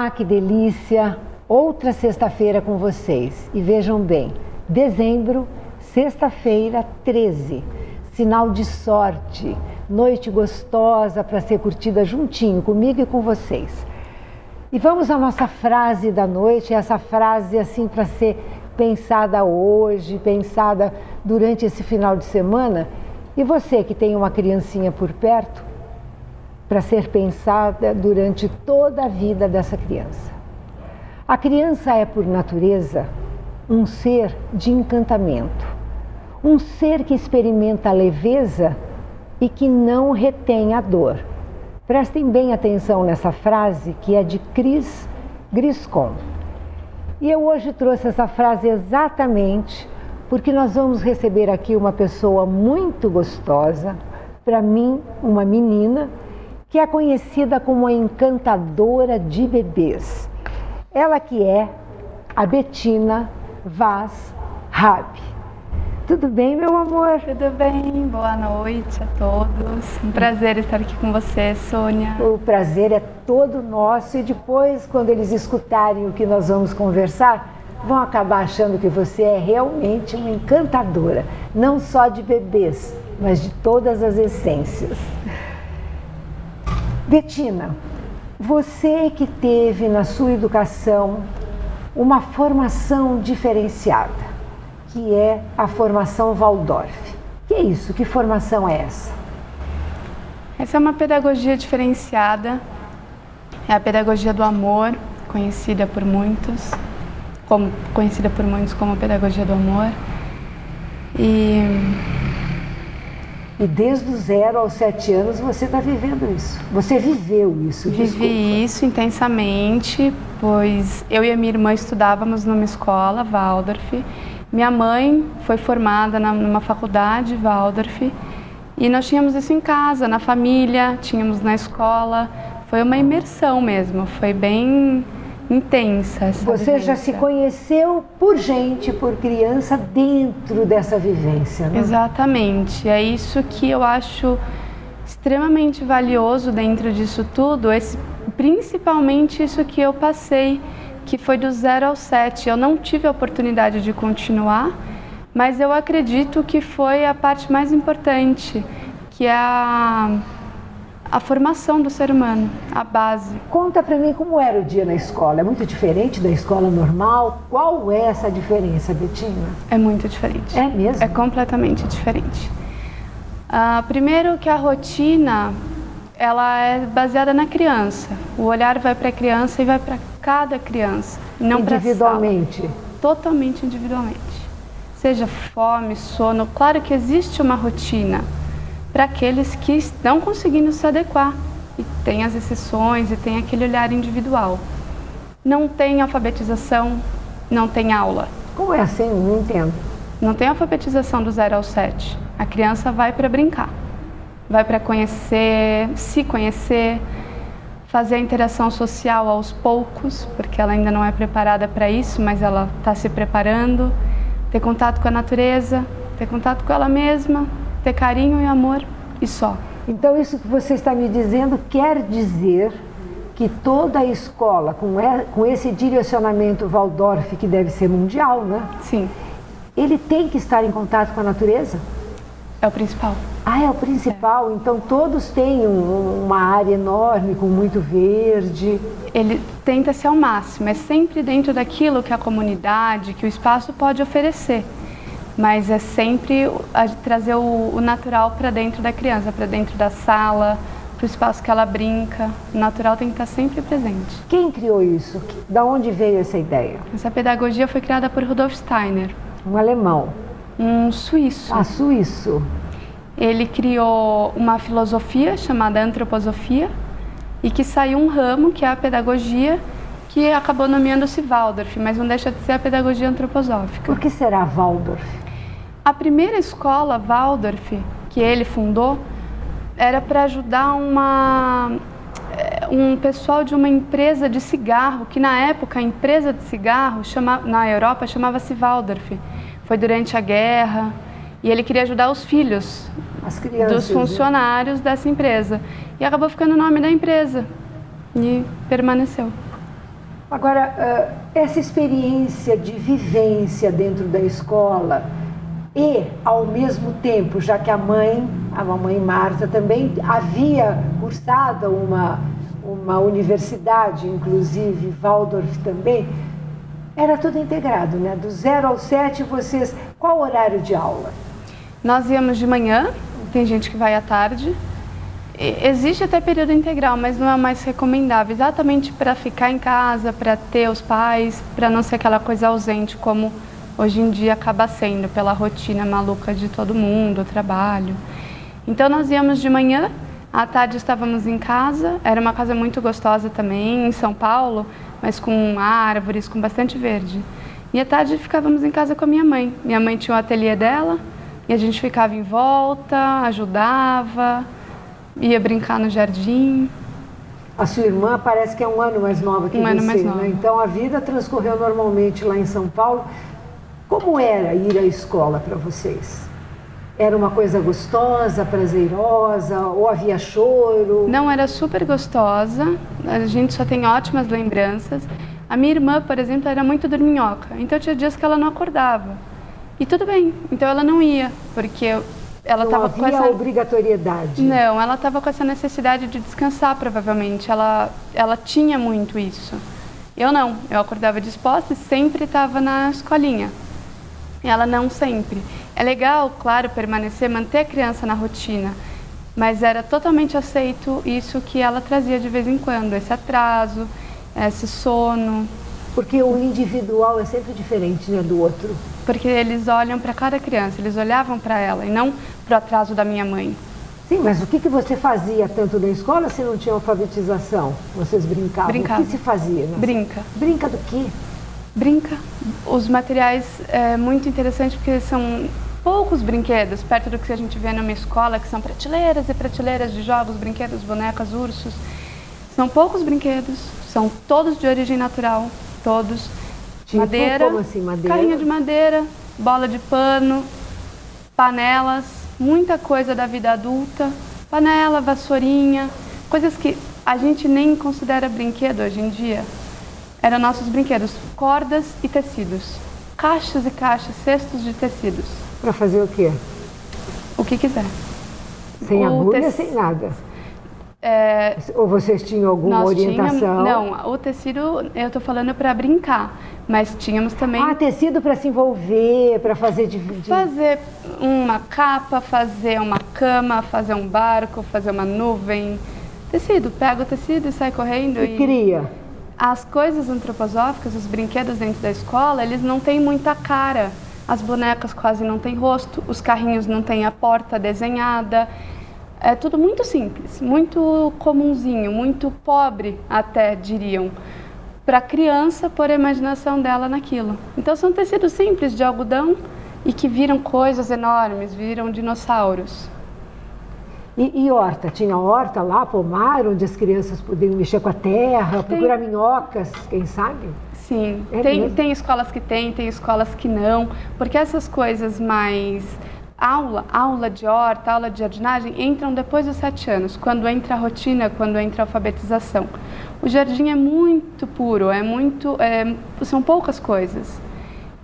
Ah, que delícia! Outra sexta-feira com vocês. E vejam bem, dezembro, sexta-feira, 13. Sinal de sorte, noite gostosa para ser curtida juntinho comigo e com vocês. E vamos à nossa frase da noite, essa frase assim para ser pensada hoje, pensada durante esse final de semana. E você que tem uma criancinha por perto, para ser pensada durante toda a vida dessa criança. A criança é, por natureza, um ser de encantamento, um ser que experimenta a leveza e que não retém a dor. Prestem bem atenção nessa frase, que é de Chris Griscom. E eu hoje trouxe essa frase exatamente porque nós vamos receber aqui uma pessoa muito gostosa, para mim, uma menina, que é conhecida como a encantadora de bebês. Ela que é a Bettina Vaz Rabi. Tudo bem, meu amor? Tudo bem, boa noite a todos. Um prazer estar aqui com você, Sônia. O prazer é todo nosso e depois, quando eles escutarem o que nós vamos conversar, vão acabar achando que você é realmente uma encantadora, não só de bebês, mas de todas as essências. Bettina, você que teve na sua educação uma formação diferenciada, que é a formação Waldorf. Que é isso? Que formação é essa? Essa é uma pedagogia diferenciada, é a pedagogia do amor, conhecida por muitos como a pedagogia do amor. E desde os 0 aos 7 anos você está vivendo isso. Você viveu isso, desculpa. Vivi isso intensamente, pois eu e a minha irmã estudávamos numa escola, Waldorf. Minha mãe foi formada numa faculdade, Waldorf. E nós tínhamos isso em casa, na família, tínhamos na escola. Foi uma imersão mesmo, foi bem intensa essa Você vivência. já se conheceu por gente, por criança, dentro dessa vivência, né? Exatamente. É isso que eu acho extremamente valioso dentro disso tudo, principalmente isso que eu passei, que foi do 0 ao 7. Eu não tive a oportunidade de continuar, mas eu acredito que foi a parte mais importante, que é a formação do ser humano, a base. Conta pra mim como era o dia na escola. É muito diferente da escola normal? Qual é essa diferença, Bettina? É muito diferente. É mesmo? É completamente diferente. Primeiro que a rotina, ela é baseada na criança. O olhar vai para a criança e vai para cada criança, não para a sala. Individualmente? Totalmente individualmente. Seja fome, sono, claro que existe uma rotina para aqueles que estão conseguindo se adequar. E tem as exceções e tem aquele olhar individual. Não tem alfabetização, não tem aula. Como é assim? Não entendo. Não tem alfabetização do 0 ao 7. A criança vai para brincar. Vai para conhecer, se conhecer, fazer a interação social aos poucos, porque ela ainda não é preparada para isso, mas ela está se preparando. Ter contato com a natureza, ter contato com ela mesma, ter carinho e amor e só. Então isso que você está me dizendo quer dizer que toda a escola, com esse direcionamento Waldorf, que deve ser mundial, né? Sim. Ele tem que estar em contato com a natureza? É o principal. Ah, é o principal. Então todos têm uma área enorme, com muito verde. Ele tenta ser ao máximo, é sempre dentro daquilo que a comunidade, que o espaço pode oferecer. Mas é sempre trazer o natural para dentro da criança, para dentro da sala, para o espaço que ela brinca. O natural tem que estar sempre presente. Quem criou isso? Da onde veio essa ideia? Essa pedagogia foi criada por Rudolf Steiner. Um alemão. Um suíço. Ah, suíço. Ele criou uma filosofia chamada antroposofia e que saiu um ramo, que é a pedagogia, que acabou nomeando-se Waldorf, mas não deixa de ser a pedagogia antroposófica. Por que será Waldorf? A primeira escola Waldorf que ele fundou era para ajudar um pessoal de uma empresa de cigarro, que na época a empresa de cigarro na Europa chamava-se Waldorf. Foi durante a guerra e ele queria ajudar os filhos dos funcionários dessa empresa. E acabou ficando o nome da empresa e permaneceu. Agora, essa experiência de vivência dentro da escola e, ao mesmo tempo, já que a mamãe Marta também havia cursado uma universidade, inclusive Waldorf também, era tudo integrado, né? Do 0 ao 7, vocês... Qual o horário de aula? Nós íamos de manhã, tem gente que vai à tarde. Existe até período integral, mas não é mais recomendável, exatamente para ficar em casa, para ter os pais, para não ser aquela coisa ausente, como hoje em dia acaba sendo, pela rotina maluca de todo mundo, o trabalho. Então nós íamos de manhã, à tarde estávamos em casa, era uma casa muito gostosa também, em São Paulo, mas com árvores, com bastante verde. E à tarde ficávamos em casa com a minha mãe. Minha mãe tinha o ateliê dela, e a gente ficava em volta, ajudava... Ia brincar no jardim. A sua irmã parece que é um ano mais nova que você, ano mais nova. Né? Então a vida transcorreu normalmente lá em São Paulo. Como era ir à escola para vocês? Era uma coisa gostosa, prazerosa, ou havia choro? Não, era super gostosa, a gente só tem ótimas lembranças. A minha irmã, por exemplo, era muito dorminhoca, então tinha dias que ela não acordava. E tudo bem, então ela não ia, porque... Ela não tava havia com essa obrigatoriedade. Não, ela estava com essa necessidade de descansar, provavelmente. Ela tinha muito isso. Eu não. Eu acordava disposta e sempre estava na escolinha. Ela não sempre. É legal, claro, permanecer, manter a criança na rotina, mas era totalmente aceito isso que ela trazia de vez em quando, esse atraso, esse sono. Porque o individual é sempre diferente, né, do outro. Porque eles olham para cada criança, eles olhavam para ela e não para o atraso da minha mãe. Sim, mas o que você fazia tanto na escola se não tinha alfabetização? Vocês brincavam? Brincava. O que se fazia? Né? Brinca. Brinca do quê? Brinca. Os materiais é muito interessante porque são poucos brinquedos, perto do que a gente vê numa escola, que são prateleiras e prateleiras de jogos, brinquedos, bonecas, ursos. São poucos brinquedos, são todos de origem natural, todos. Tipo, madeira, como assim, madeira? Carrinho de madeira, bola de pano, panelas, muita coisa da vida adulta, panela, vassourinha, coisas que a gente nem considera brinquedo hoje em dia. Eram nossos brinquedos, cordas e tecidos, caixas e caixas, cestos de tecidos. Para fazer o quê? O que quiser. Sem agulha, sem nada? Ou vocês tinham alguma orientação? Não, o tecido eu estou falando para brincar, mas tínhamos também... tecido para se envolver, para fazer Fazer uma capa, fazer uma cama, fazer um barco, fazer uma nuvem. Tecido, pega o tecido e sai correndo. E cria. As coisas antroposóficas, os brinquedos dentro da escola, eles não têm muita cara. As bonecas quase não têm rosto, os carrinhos não têm a porta desenhada. É tudo muito simples, muito comunzinho, muito pobre até, diriam, para a criança pôr a imaginação dela naquilo. Então são tecidos simples de algodão e que viram coisas enormes, viram dinossauros. E horta? Tinha horta lá, pomar, onde as crianças podiam mexer com a terra, procurar minhocas, quem sabe? Sim, tem escolas que tem escolas que não, porque essas coisas mais... Aula de horta, aula de jardinagem entram depois dos 7 anos, quando entra a rotina, quando entra a alfabetização. O jardim é muito puro, são poucas coisas.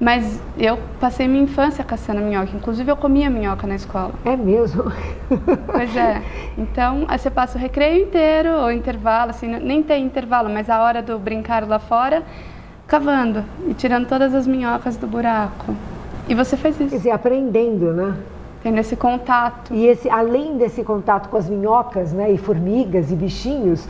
Mas eu passei minha infância caçando minhoca, inclusive eu comia minhoca na escola. É mesmo? Pois é. Então, aí você passa o recreio inteiro, ou intervalo, assim, nem tem intervalo, mas a hora do brincar lá fora, cavando e tirando todas as minhocas do buraco. E você faz isso. Quer dizer, aprendendo, né? Tendo esse contato. E além desse contato com as minhocas, né, e formigas e bichinhos,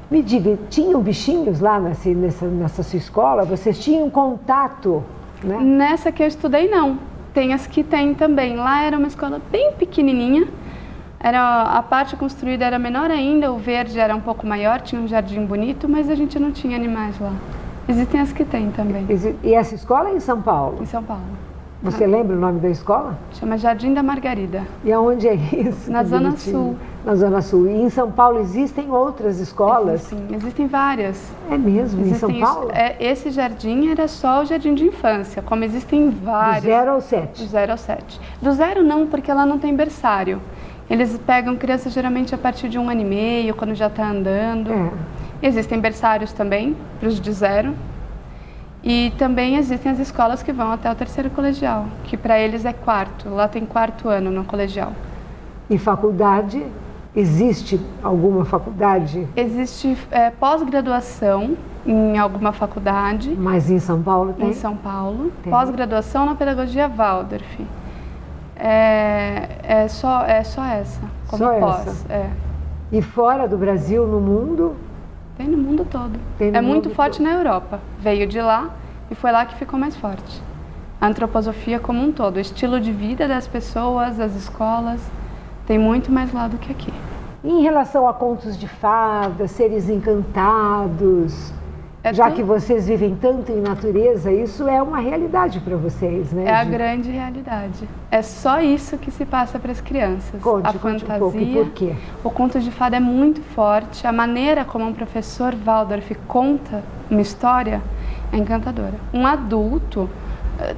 me diga, tinham bichinhos lá nessa sua escola? Vocês tinham contato, né? Nessa que eu estudei, não. Tem as que tem também. Lá era uma escola bem pequenininha. A parte construída era menor ainda, o verde era um pouco maior, tinha um jardim bonito, mas a gente não tinha animais lá. Existem as que tem também. E essa escola é em São Paulo? Em São Paulo. Você lembra o nome da escola? Chama Jardim da Margarida. E aonde é isso? Na Zona Sul. Na Zona Sul. E em São Paulo existem outras escolas? Sim, existem várias. É mesmo? Em São Paulo? Esse jardim era só o jardim de infância, como existem vários. Do 0 ao 7? Do 0 ao 7. Do 0 não, porque lá não tem berçário. Eles pegam crianças geralmente a partir de 1 ano e meio, quando já está andando. Existem berçários também, para os de 0. E também existem as escolas que vão até o 3º colegial, que para eles é 4º, lá tem 4º ano no colegial. E faculdade? Existe alguma faculdade? Existe pós-graduação em alguma faculdade. Mas em São Paulo tem? Em São Paulo. Pós-graduação na pedagogia Waldorf. É só essa, como só pós. Essa? E fora do Brasil, no mundo? Tem no mundo todo. É muito forte na Europa. Veio de lá e foi lá que ficou mais forte. A antroposofia como um todo, o estilo de vida das pessoas, das escolas, tem muito mais lá do que aqui. Em relação a contos de fadas, seres encantados, já que vocês vivem tanto em natureza, isso é uma realidade para vocês, né? É a grande realidade. É só isso que se passa para as crianças. Conte um pouco. E por quê? O conto de fada é muito forte. A maneira como um professor Waldorf conta uma história é encantadora. Um adulto,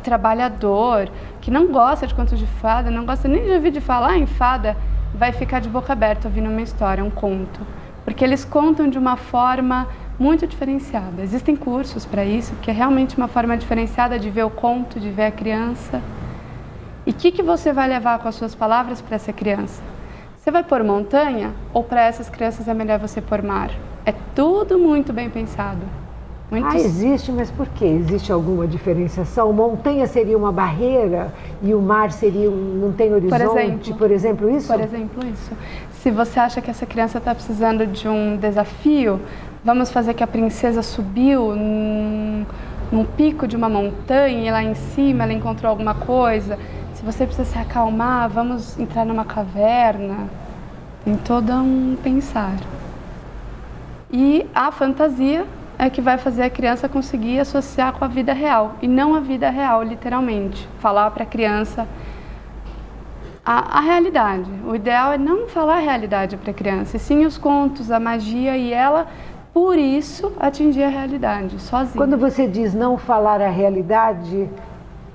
trabalhador, que não gosta de contos de fada, não gosta nem de ouvir de falar em fada, vai ficar de boca aberta ouvindo uma história, um conto. Porque eles contam de uma forma muito diferenciada. Existem cursos para isso, que é realmente uma forma diferenciada de ver o conto, de ver a criança. E o que você vai levar com as suas palavras para essa criança? Você vai pôr montanha ou para essas crianças é melhor você pôr mar? É tudo muito bem pensado. Existe, mas por quê? Existe alguma diferenciação? Montanha seria uma barreira e o mar seria não tem horizonte, por exemplo, isso? Por exemplo, isso. Se você acha que essa criança está precisando de um desafio, vamos fazer que a princesa subiu num pico de uma montanha e lá em cima ela encontrou alguma coisa. Se você precisa se acalmar, vamos entrar numa caverna. Tem todo um pensar. E a fantasia é que vai fazer a criança conseguir associar com a vida real, e não a vida real, literalmente. Falar para a criança a realidade. O ideal é não falar a realidade para a criança, e sim os contos, a magia, e ela, por isso, atingir a realidade, sozinha. Quando você diz não falar a realidade,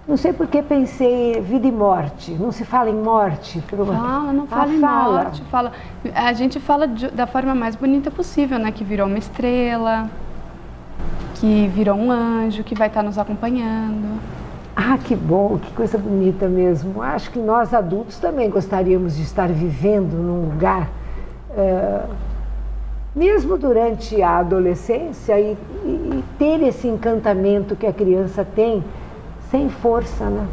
não sei por que pensei vida e morte. Não se fala em morte? Não fala em morte. A gente fala da forma mais bonita possível, né? Que virou uma estrela, que virou um anjo, que vai estar nos acompanhando. Que bom, que coisa bonita mesmo. Acho que nós adultos também gostaríamos de estar vivendo num lugar, mesmo durante a adolescência, e ter esse encantamento que a criança tem, sem força, né?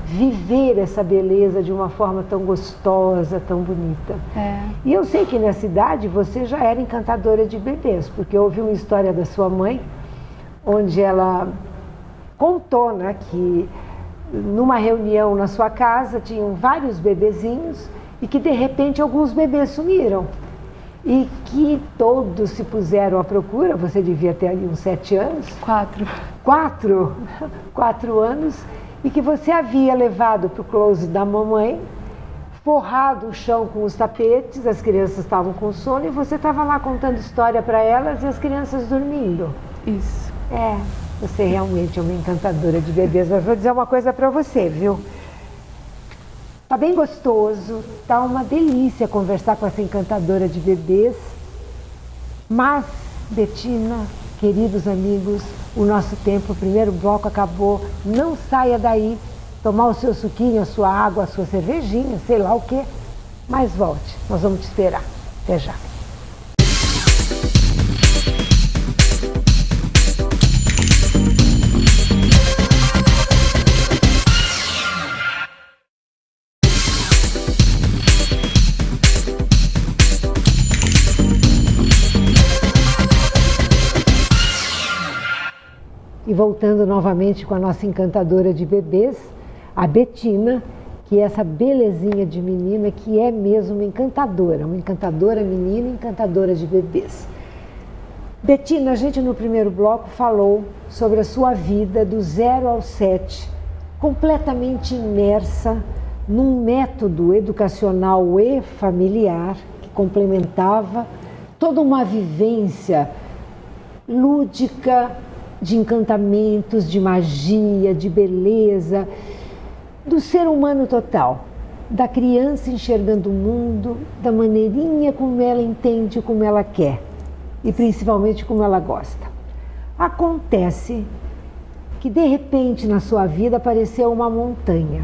Viver essa beleza de uma forma tão gostosa, tão bonita. E eu sei que nessa idade você já era encantadora de bebês, porque eu ouvi uma história da sua mãe, onde ela contou, né, que numa reunião na sua casa tinham vários bebezinhos e que de repente alguns bebês sumiram e que todos se puseram à procura. Você devia ter ali uns 7 anos? 4. 4 anos, e que você havia levado para o closet da mamãe, forrado o chão com os tapetes, as crianças estavam com sono e você estava lá contando história para elas e as crianças dormindo. Isso. Você realmente é uma encantadora de bebês, mas vou dizer uma coisa para você, viu? Tá bem gostoso, tá uma delícia conversar com essa encantadora de bebês, mas, Betina, queridos amigos, o nosso tempo, o primeiro bloco acabou. Não saia daí, tomar o seu suquinho, a sua água, a sua cervejinha, sei lá o quê, mas volte, nós vamos te esperar. Até já. E voltando novamente com a nossa encantadora de bebês, a Betina, que é essa belezinha de menina que é mesmo uma encantadora menina, encantadora de bebês. Betina, a gente no primeiro bloco falou sobre a sua vida do 0 ao 7, completamente imersa num método educacional e familiar que complementava toda uma vivência lúdica, de encantamentos, de magia, de beleza, do ser humano total, da criança enxergando o mundo da maneirinha como ela entende, como ela quer. e principalmente como ela gosta. Acontece que de repente na sua vida apareceu uma montanha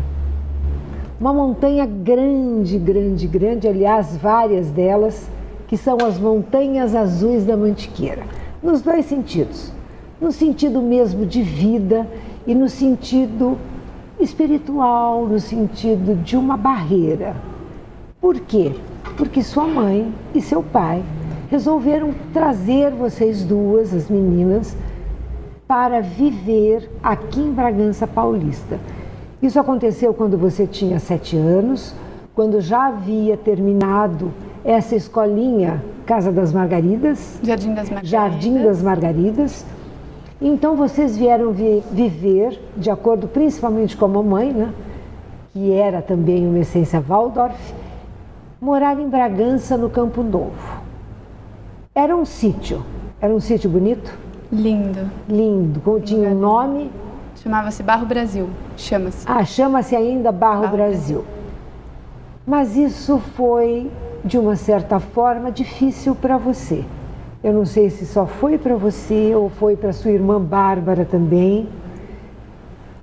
grande, grande, grande, aliás, várias delas, que são as montanhas azuis da Mantiqueira, nos dois sentidos, no sentido mesmo de vida e no sentido espiritual, no sentido de uma barreira. Por quê? Porque sua mãe e seu pai resolveram trazer vocês duas, as meninas, para viver aqui em Bragança Paulista. Isso aconteceu quando você tinha 7 anos, quando já havia terminado essa escolinha Casa das Margaridas, Jardim das Margaridas. Então vocês vieram viver, de acordo principalmente com a mamãe, né, que era também uma essência Waldorf, morar em Bragança, no Campo Novo. Era um sítio bonito? Lindo. Lindo. Tinha um nome? Chamava-se Barro Brasil. Chama-se. Ah, chama-se ainda Barro Brasil. Mas isso foi, de uma certa forma, difícil para você. Eu não sei se só foi para você ou foi para sua irmã Bárbara também.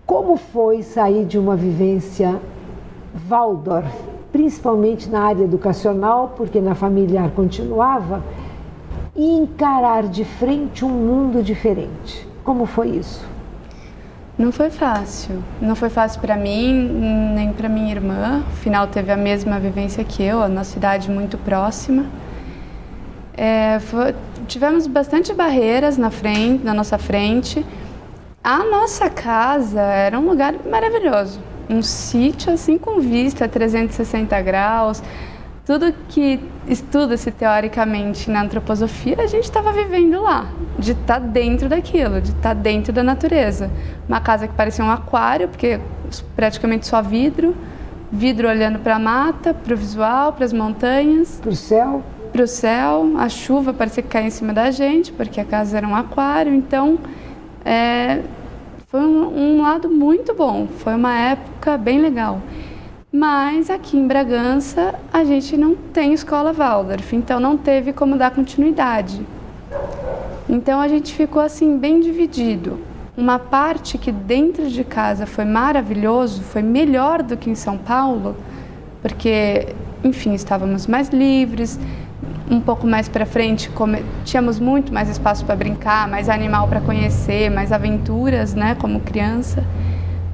Como foi sair de uma vivência Waldorf, principalmente na área educacional, porque na familiar continuava, e encarar de frente um mundo diferente? Como foi isso? Não foi fácil. Não foi fácil para mim, nem para minha irmã. Afinal, teve a mesma vivência que eu, a nossa idade muito próxima. Tivemos bastante barreiras na nossa frente. A nossa casa era um lugar maravilhoso. Um sítio assim com vista a 360 graus. Tudo que estuda-se teoricamente na antroposofia, a gente estava vivendo lá, de estar dentro daquilo, de estar dentro da natureza. Uma casa que parecia um aquário, porque praticamente só vidro olhando para a mata, para o visual, para as montanhas. Para o céu. Para o céu, a chuva parecia que caía em cima da gente, porque a casa era um aquário, então foi um lado muito bom, foi uma época bem legal. Mas aqui em Bragança a gente não tem escola Waldorf, então não teve como dar continuidade. Então a gente ficou assim bem dividido. Uma parte que dentro de casa foi maravilhoso, foi melhor do que em São Paulo, porque, enfim, estávamos mais livres. Um pouco mais para frente, tínhamos muito mais espaço para brincar, mais animal para conhecer, mais aventuras, né, como criança.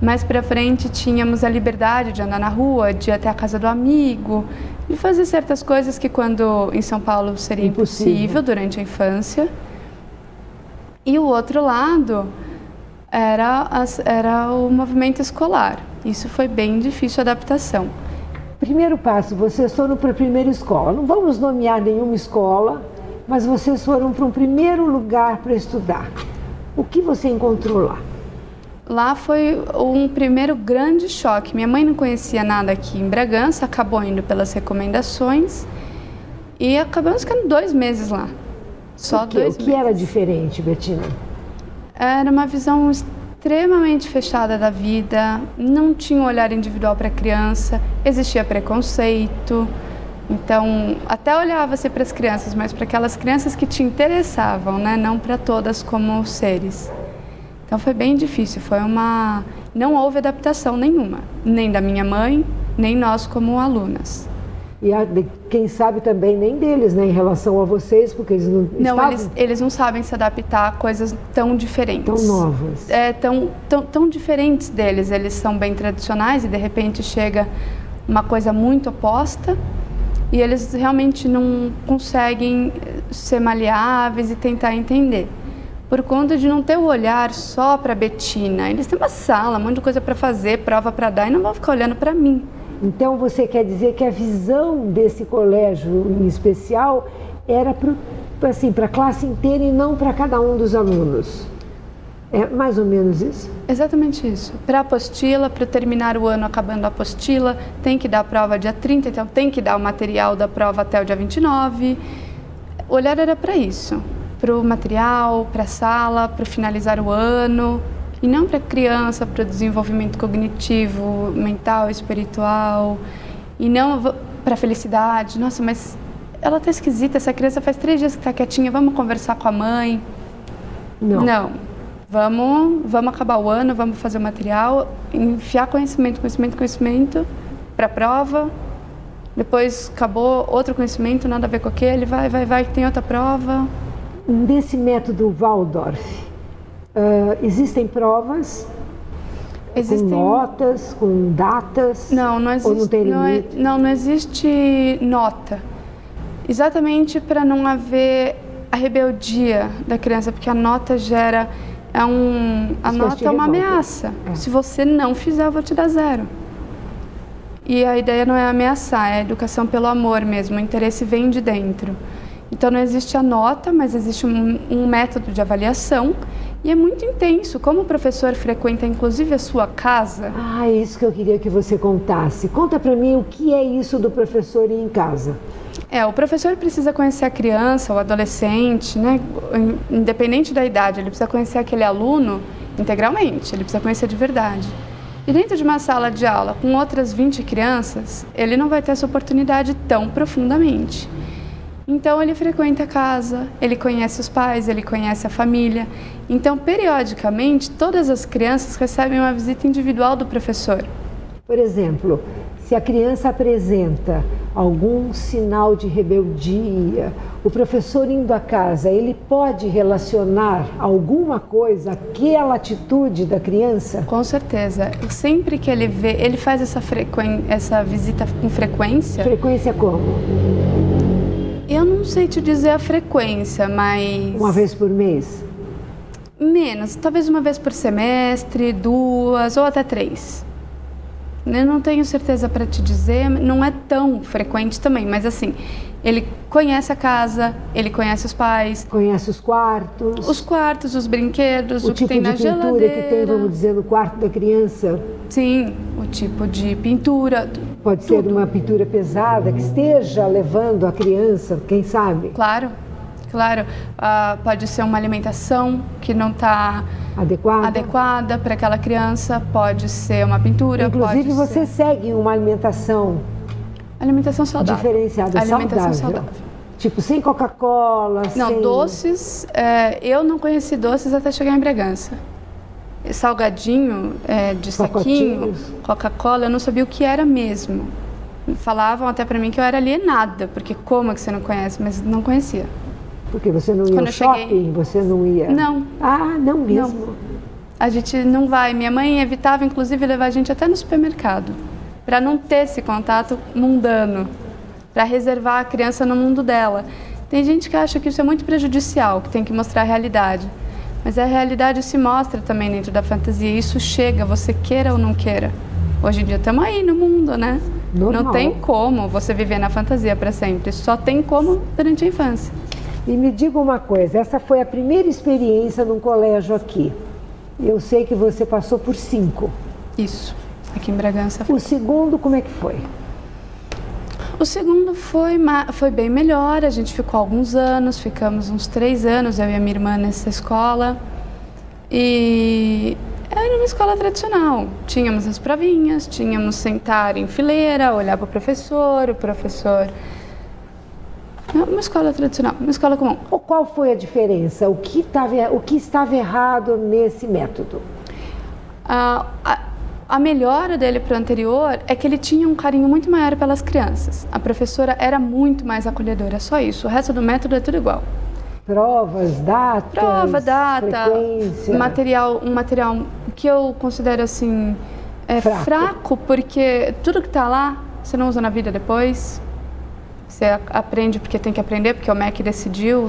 Mais para frente tínhamos a liberdade de andar na rua, de ir até a casa do amigo, de fazer certas coisas que quando em São Paulo seria impossível durante a infância. E o outro lado era o movimento escolar. Isso foi bem difícil a adaptação. Primeiro passo, vocês foram para a primeira escola. Não vamos nomear nenhuma escola, mas vocês foram para um primeiro lugar para estudar. O que você encontrou lá? Lá foi um primeiro grande choque. Minha mãe não conhecia nada aqui em Bragança, acabou indo pelas recomendações e acabamos ficando 2 meses lá. Só 2 meses. O que era diferente, Betina? Era uma visão extremamente fechada da vida, não tinha um olhar individual para a criança, existia preconceito. Então, até olhava-se para as crianças, mas para aquelas crianças que te interessavam, né? Não para todas como seres. Então foi bem difícil, não houve adaptação nenhuma, nem da minha mãe, nem nós como alunas. E quem sabe também nem deles, né, em relação a vocês, porque eles não estavam... eles não sabem se adaptar a coisas tão diferentes. Tão novas. Tão diferentes deles, eles são bem tradicionais e de repente chega uma coisa muito oposta e eles realmente não conseguem ser maleáveis e tentar entender. Por conta de não ter o olhar só para a Betina. Eles têm uma sala, um monte de coisa para fazer, prova para dar e não vão ficar olhando para mim. Então você quer dizer que a visão desse colégio em especial era para a classe inteira e não para cada um dos alunos? É mais ou menos isso? Exatamente isso. Para a apostila, para terminar o ano acabando a apostila, tem que dar a prova dia 30, então tem que dar o material da prova até o dia 29. O olhar era para isso. Para o material, para a sala, para finalizar o ano, e não para a criança, para o desenvolvimento cognitivo, mental, espiritual, e não para a felicidade. Nossa, mas ela tá esquisita, essa criança faz 3 dias que tá quietinha, vamos conversar com a mãe. Não. Vamos acabar o ano, vamos fazer o material, enfiar conhecimento para a prova. Depois acabou outro conhecimento, nada a ver com aquele, vai, tem outra prova. Nesse método Waldorf, existem provas com notas, com datas? Não existe, ou não tem limite? Não existe nota. Exatamente para não haver a rebeldia da criança, porque a nota gera... a nota é uma ameaça. Se você não fizer, eu vou te dar 0. E a ideia não é ameaçar, é a educação pelo amor mesmo, o interesse vem de dentro. Então não existe a nota, mas existe um método de avaliação e é muito intenso. Como o professor frequenta inclusive a sua casa... É isso que eu queria que você contasse. Conta para mim o que é isso do professor ir em casa. O professor precisa conhecer a criança, o adolescente, né? Independente da idade, ele precisa conhecer aquele aluno integralmente, ele precisa conhecer de verdade. E dentro de uma sala de aula com outras 20 crianças, ele não vai ter essa oportunidade tão profundamente. Então ele frequenta a casa, ele conhece os pais, ele conhece a família. Então, periodicamente, todas as crianças recebem uma visita individual do professor. Por exemplo, se a criança apresenta algum sinal de rebeldia, o professor indo à casa, ele pode relacionar alguma coisa àquela atitude da criança? Com certeza. Sempre que ele vê, ele faz essa visita com frequência. Frequência como? Eu não sei te dizer a frequência, mas... Uma vez por mês? Menos, talvez uma vez por semestre, 2 ou até 3. Eu não tenho certeza para te dizer, não é tão frequente também, mas assim, ele conhece a casa, ele conhece os pais. Conhece os quartos. Os quartos, os brinquedos, o que tem na geladeira. O tipo de pintura que tem, vamos dizer, no quarto da criança. Sim, o tipo de pintura. Pode ser uma pintura pesada que esteja levando a criança, quem sabe? Claro. Pode ser uma alimentação que não está adequada para aquela criança, pode ser uma pintura. Inclusive você segue uma alimentação saudável. Diferenciada, saudável. Tipo, sem Coca-Cola, Não, doces, eu não conheci doces até chegar em Bragança. Salgadinho, de saquinho, Coca-Cola, eu não sabia o que era mesmo. Falavam até para mim que eu era alienada, porque como é que você não conhece? Mas não conhecia. Porque você não ia ao shopping? Você não ia? Não. Não mesmo? Não. A gente não vai. Minha mãe evitava, inclusive, levar a gente até no supermercado, para não ter esse contato mundano, para reservar a criança no mundo dela. Tem gente que acha que isso é muito prejudicial, que tem que mostrar a realidade. Mas a realidade se mostra também dentro da fantasia. Isso chega, você queira ou não queira. Hoje em dia estamos aí no mundo, né? Normal. Não tem como você viver na fantasia para sempre. Só tem como durante a infância. E me diga uma coisa, essa foi a primeira experiência num colégio aqui. Eu sei que você passou por 5. Isso, aqui em Bragança. O segundo, como é que foi? O segundo foi bem melhor, a gente ficou alguns anos, ficamos uns 3 anos, eu e a minha irmã nessa escola. E era uma escola tradicional, tínhamos as provinhas, tínhamos sentar em fileira, olhar para o professor. Uma escola tradicional, uma escola comum. Qual foi a diferença? O que estava errado nesse método? A melhora dele para o anterior é que ele tinha um carinho muito maior pelas crianças. A professora era muito mais acolhedora, só isso. O resto do método é tudo igual. Provas, datas, frequência. Um material que eu considero assim fraco, porque tudo que está lá você não usa na vida depois. Você aprende porque tem que aprender, porque o MEC decidiu,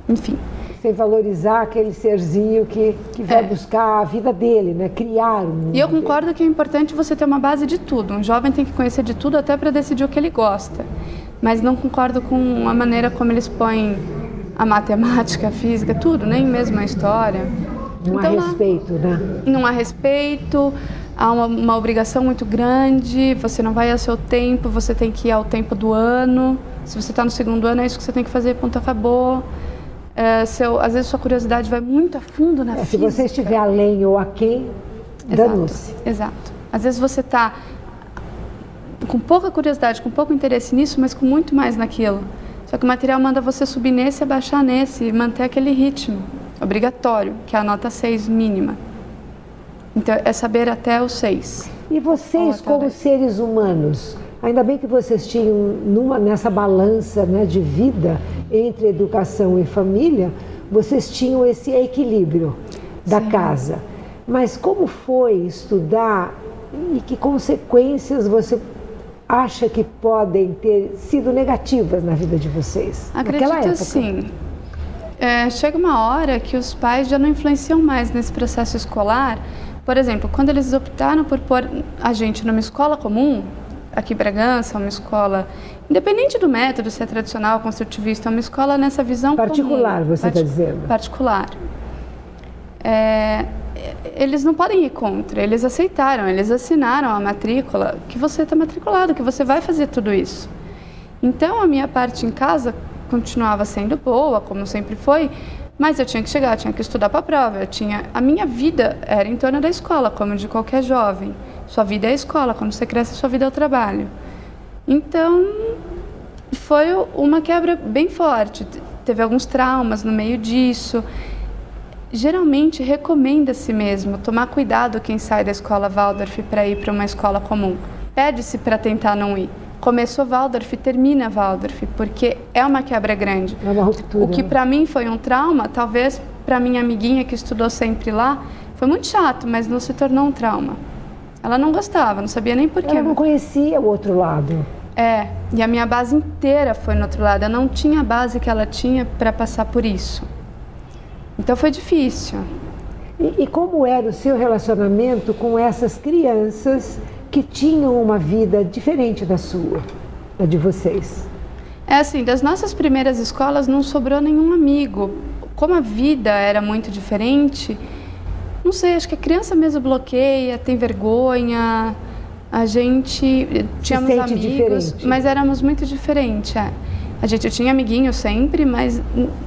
enfim. Sem valorizar aquele serzinho que vai buscar a vida dele, né? Criar um mundo. E eu concordo que é importante você ter uma base de tudo. Um jovem tem que conhecer de tudo até para decidir o que ele gosta. Mas não concordo com a maneira como eles põem a matemática, a física, tudo, nem mesmo a história. Não há respeito, né? Não há respeito. Há uma obrigação muito grande, você não vai ao seu tempo, você tem que ir ao tempo do ano. Se você está no segundo ano, é isso que você tem que fazer, ponto, acabou. Às vezes sua curiosidade vai muito a fundo na física. Se você estiver além ou aquém, danou-se. Exato. Às vezes você está com pouca curiosidade, com pouco interesse nisso, mas com muito mais naquilo. Só que o material manda você subir nesse, abaixar nesse e manter aquele ritmo obrigatório, que é a nota 6 mínima. Então, é saber até o 6. E vocês, como seres humanos, ainda bem que vocês tinham nessa balança, né, de vida entre educação e família, vocês tinham esse equilíbrio da Sim. casa. Mas como foi estudar e que consequências você acha que podem ter sido negativas na vida de vocês? Acredito sim. Chega uma hora que os pais já não influenciam mais nesse processo escolar. Por exemplo, quando eles optaram por pôr a gente numa escola comum, aqui em Bragança, uma escola, independente do método, se é tradicional, construtivista, é uma escola nessa visão particular, comum, você está dizendo? Particular. Eles não podem ir contra, eles aceitaram, eles assinaram a matrícula, que você está matriculado, que você vai fazer tudo isso. Então, a minha parte em casa continuava sendo boa, como sempre foi, mas eu tinha que chegar, eu tinha que estudar para a prova, a minha vida era em torno da escola, como de qualquer jovem. Sua vida é a escola, quando você cresce, sua vida é o trabalho. Então, foi uma quebra bem forte, teve alguns traumas no meio disso. Geralmente, recomenda-se mesmo tomar cuidado quem sai da escola Waldorf para ir para uma escola comum. Pede-se para tentar não ir. Começou Waldorf, termina Waldorf, porque é uma quebra grande. É uma ruptura. O que para mim foi um trauma, talvez para minha amiguinha que estudou sempre lá, foi muito chato, mas não se tornou um trauma. Ela não gostava, não sabia nem porquê. Ela não conhecia o outro lado. E a minha base inteira foi no outro lado. Eu não tinha a base que ela tinha para passar por isso. Então foi difícil. E como era o seu relacionamento com essas crianças que tinham uma vida diferente da sua, da de vocês? Assim, das nossas primeiras escolas não sobrou nenhum amigo. Como a vida era muito diferente, não sei, acho que a criança mesmo bloqueia, tem vergonha. A gente tínhamos amigos, diferente. Mas éramos muito diferentes. A gente tinha amiguinhos sempre, mas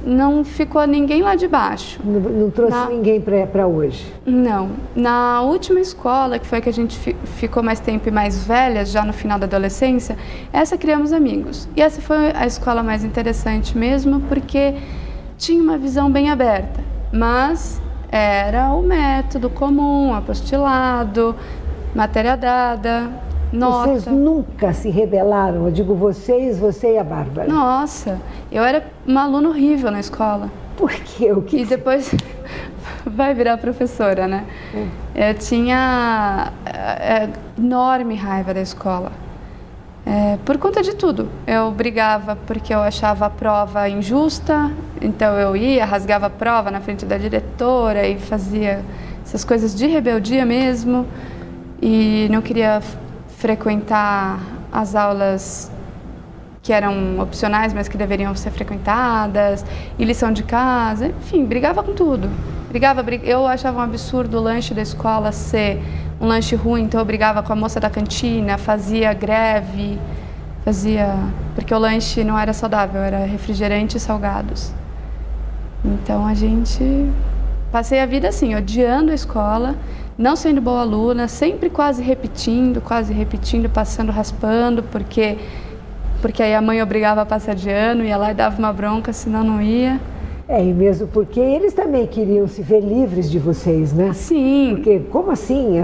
não ficou ninguém lá de baixo. Não trouxe ninguém para hoje? Não. Na última escola, que foi que a gente ficou mais tempo e mais velhas, já no final da adolescência, essa criamos amigos. E essa foi a escola mais interessante mesmo, porque tinha uma visão bem aberta. Mas era o método comum, apostilado, matéria dada, nota. Vocês nunca se rebelaram? Eu digo vocês, você e a Bárbara. Nossa, eu era uma aluna horrível na escola. Por quê? E depois vai virar professora, né? Eu tinha enorme raiva da escola. Por conta de tudo. Eu brigava porque eu achava a prova injusta, então eu ia, rasgava a prova na frente da diretora e fazia essas coisas de rebeldia mesmo. E não queria frequentar as aulas que eram opcionais, mas que deveriam ser frequentadas, e lição de casa, enfim, brigava com tudo. Eu achava um absurdo o lanche da escola ser um lanche ruim, então eu brigava com a moça da cantina, fazia greve, porque o lanche não era saudável, era refrigerante e salgados. Então passei a vida assim, odiando a escola, não sendo boa aluna, sempre quase repetindo, passando, raspando, porque aí a mãe obrigava a passar de ano, ia lá e dava uma bronca, senão não ia. E mesmo porque eles também queriam se ver livres de vocês, né? Sim. Porque como assim,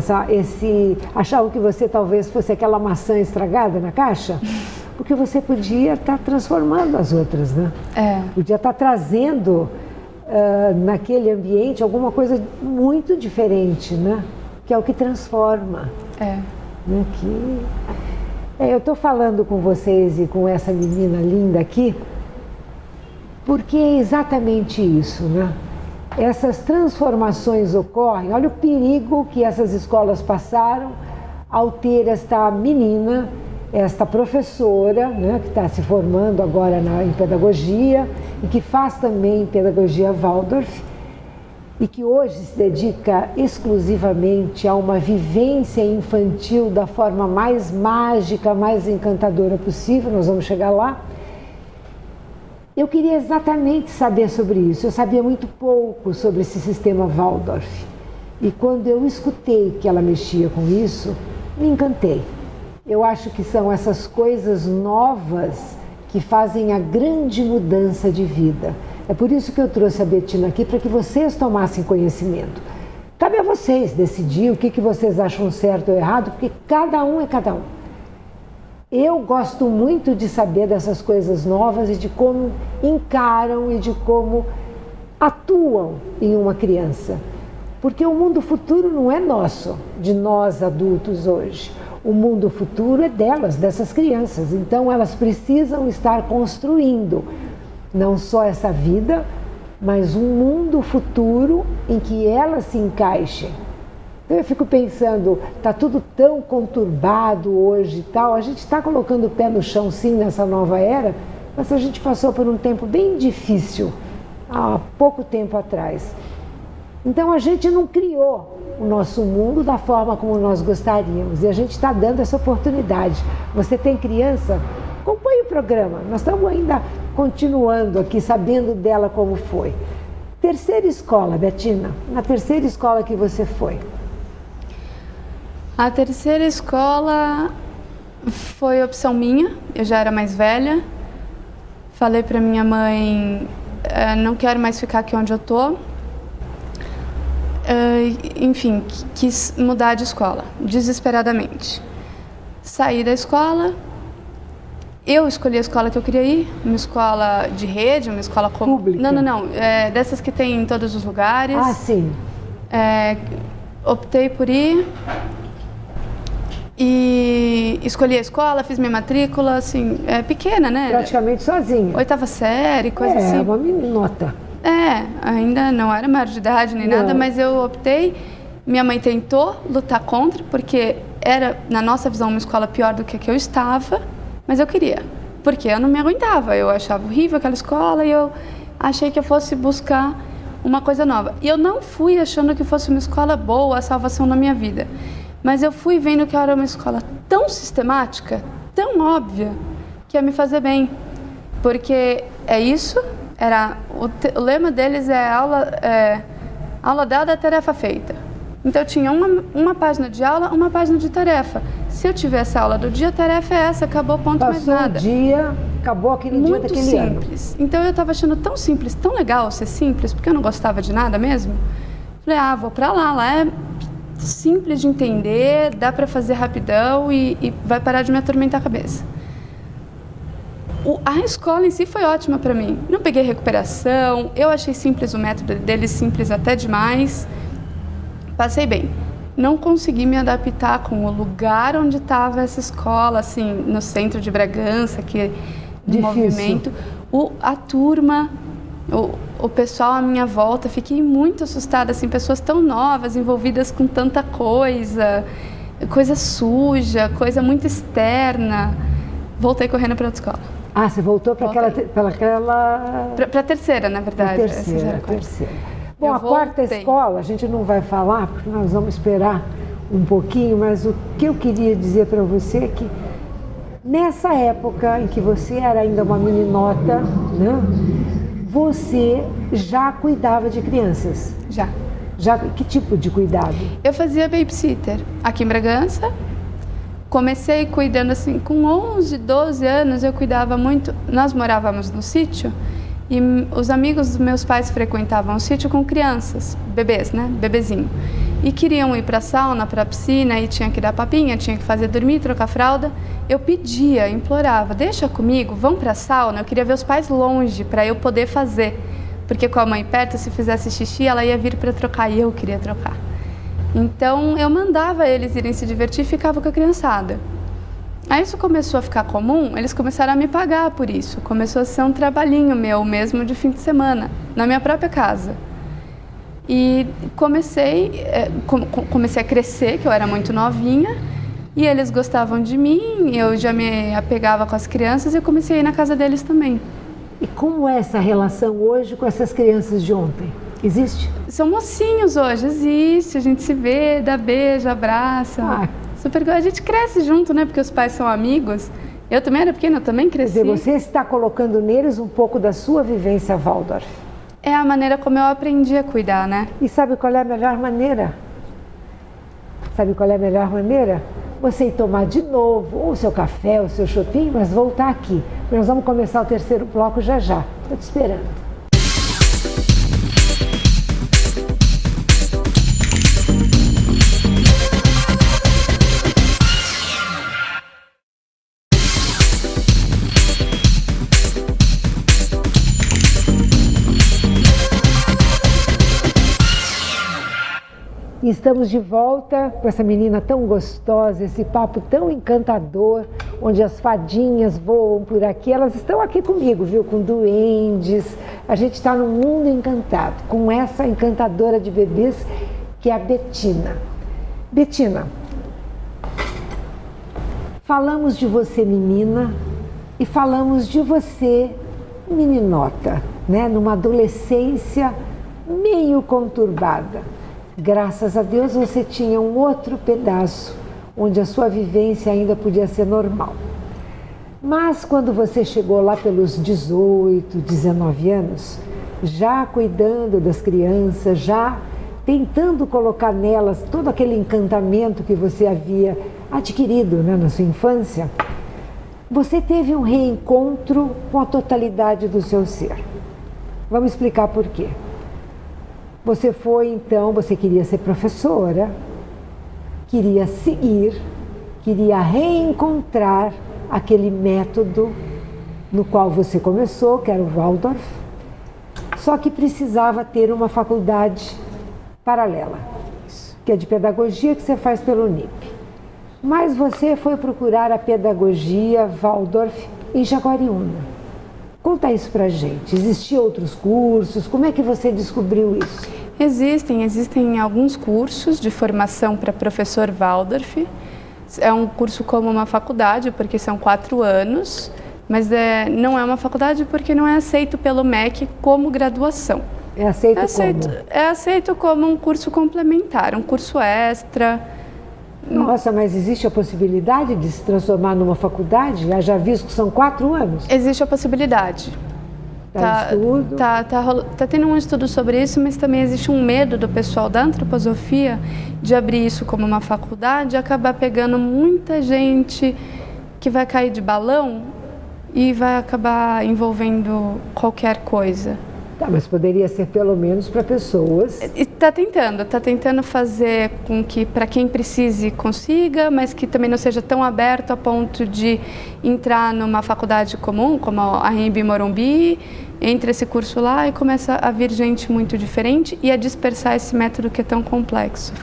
achavam que você talvez fosse aquela maçã estragada na caixa? Porque você podia estar transformando as outras, né? Podia estar trazendo naquele ambiente alguma coisa muito diferente, né? Que é o que transforma. Né? Eu estou falando com vocês e com essa menina linda aqui, porque é exatamente isso, né? Essas transformações ocorrem, olha o perigo que essas escolas passaram ao ter esta menina, esta professora, né, que está se formando agora em pedagogia e que faz também pedagogia Waldorf e que hoje se dedica exclusivamente a uma vivência infantil da forma mais mágica, mais encantadora possível, nós vamos chegar lá. Eu queria exatamente saber sobre isso, eu sabia muito pouco sobre esse sistema Waldorf e quando eu escutei que ela mexia com isso, me encantei. Eu acho que são essas coisas novas que fazem a grande mudança de vida. É por isso que eu trouxe a Bettina aqui, para que vocês tomassem conhecimento. Cabe a vocês decidir o que vocês acham certo ou errado, porque cada um é cada um. Eu gosto muito de saber dessas coisas novas e de como encaram e de como atuam em uma criança. Porque o mundo futuro não é nosso, de nós adultos hoje. O mundo futuro é delas, dessas crianças. Então elas precisam estar construindo não só essa vida, mas um mundo futuro em que elas se encaixem. Então eu fico pensando, está tudo tão conturbado hoje e tal, a gente está colocando o pé no chão sim nessa nova era, mas a gente passou por um tempo bem difícil há pouco tempo atrás. Então a gente não criou o nosso mundo da forma como nós gostaríamos e a gente está dando essa oportunidade. Você tem criança? Acompanhe o programa, nós estamos ainda continuando aqui, sabendo dela como foi. Terceira escola, Bettina, na terceira escola que você foi? A terceira escola foi opção minha, eu já era mais velha. Falei para minha mãe, não quero mais ficar aqui onde eu tô. Enfim, quis mudar de escola, desesperadamente. Saí da escola, eu escolhi a escola que eu queria ir, uma escola de rede, uma escola pública? Não, dessas que tem em todos os lugares. Ah, sim. Optei por ir e escolhi a escola, fiz minha matrícula, assim, pequena, né? Praticamente sozinha. 8ª série, coisa assim. É, uma meninota. Ainda não era maior de idade nem nada, mas eu optei. Minha mãe tentou lutar contra, porque era, na nossa visão, uma escola pior do que a que eu estava, mas eu queria, porque eu não me aguentava. Eu achava horrível aquela escola e eu achei que eu fosse buscar uma coisa nova. E eu não fui achando que fosse uma escola boa, a salvação na minha vida. Mas eu fui vendo que era uma escola tão sistemática, tão óbvia, que ia me fazer bem. Porque é isso, o lema deles é aula dada, tarefa feita. Então eu tinha uma página de aula, uma página de tarefa. Se eu tivesse aula do dia, a tarefa é essa, acabou, ponto, mais nada. Passou o dia, acabou aquele dia daquele ano. Muito simples. Então eu estava achando tão simples, tão legal ser simples, porque eu não gostava de nada mesmo. Falei, vou pra lá é simples de entender, dá para fazer rapidão e vai parar de me atormentar a cabeça. A escola em si foi ótima para mim. Não peguei recuperação, eu achei simples o método deles, simples até demais. Passei bem. Não consegui me adaptar com o lugar onde estava essa escola, assim, no centro de Bragança, que de movimento. A turma, o pessoal à minha volta, fiquei muito assustada, assim, pessoas tão novas, envolvidas com tanta coisa suja, coisa muito externa. Voltei correndo para outra escola. Você voltou para aquela... Para a terceira, na verdade. Terceira. Bom, a quarta escola, a gente não vai falar, porque nós vamos esperar um pouquinho, mas o que eu queria dizer para você é que nessa época em que você era ainda uma meninota, né, você já cuidava de crianças? Já. Que tipo de cuidado? Eu fazia babysitter aqui em Bragança. Comecei cuidando assim, com 11, 12 anos eu cuidava muito. Nós morávamos no sítio e os amigos dos meus pais frequentavam o sítio com crianças, bebês, né? Bebezinho. E queriam ir para a sauna, para a piscina, e tinha que dar papinha, tinha que fazer dormir, trocar fralda. Eu pedia, implorava, deixa comigo, vão para a sauna. Eu queria ver os pais longe para eu poder fazer. Porque com a mãe perto, se fizesse xixi, ela ia vir para trocar e eu queria trocar. Então eu mandava eles irem se divertir e ficava com a criançada. Aí isso começou a ficar comum, eles começaram a me pagar por isso. Começou a ser um trabalhinho meu mesmo de fim de semana, na minha própria casa. E comecei a crescer, que eu era muito novinha, e eles gostavam de mim, eu já me apegava com as crianças e comecei a ir na casa deles também. E como é essa relação hoje com essas crianças de ontem? Existe? São mocinhos hoje, existe, a gente se vê, dá beijo, abraça. Super, a gente cresce junto, né? Porque os pais são amigos. Eu também era pequena, eu também cresci. Quer dizer, você está colocando neles um pouco da sua vivência Waldorf. É a maneira como eu aprendi a cuidar, né? E sabe qual é a melhor maneira? você ir tomar de novo ou o seu café, o seu chopinho, mas voltar aqui. Nós vamos começar o terceiro bloco já já. Estou te esperando. E estamos de volta com essa menina tão gostosa, esse papo tão encantador, onde as fadinhas voam por aqui. Elas estão aqui comigo, viu? Com duendes. A gente está num mundo encantado, com essa encantadora de bebês, que é a Bettina. Bettina, falamos de você menina e falamos de você meninota, né? Numa adolescência meio conturbada. Graças a Deus você tinha um outro pedaço, onde a sua vivência ainda podia ser normal. Mas quando você chegou lá pelos 18, 19 anos, já cuidando das crianças, já tentando colocar nelas todo aquele encantamento que você havia adquirido, né, na sua infância, você teve um reencontro com a totalidade do seu ser. Vamos explicar por quê. Você foi então, você queria ser professora, queria seguir, queria reencontrar aquele método no qual você começou, que era o Waldorf, só que precisava ter uma faculdade paralela, que é de pedagogia, que você faz pelo UNIP. Mas você foi procurar a pedagogia Waldorf em Jaguariúna. Conta isso pra gente. Existiam outros cursos? Como é que você descobriu isso? Existem alguns cursos de formação para professor Waldorf. É um curso como uma faculdade, porque são 4 anos, mas não é uma faculdade porque não é aceito pelo MEC como graduação. É aceito como? É aceito como um curso complementar, um curso extra. Nossa, mas existe a possibilidade de se transformar numa faculdade? Já visto que são 4 anos? Existe a possibilidade. Tá tendo um estudo sobre isso, mas também existe um medo do pessoal da antroposofia de abrir isso como uma faculdade e acabar pegando muita gente que vai cair de balão e vai acabar envolvendo qualquer coisa. Tá, mas poderia ser pelo menos para pessoas... Está tentando fazer com que para quem precise consiga, mas que também não seja tão aberto a ponto de entrar numa faculdade comum, como a Anhembi Morumbi, entre esse curso lá e começa a vir gente muito diferente e a dispersar esse método que é tão complexo,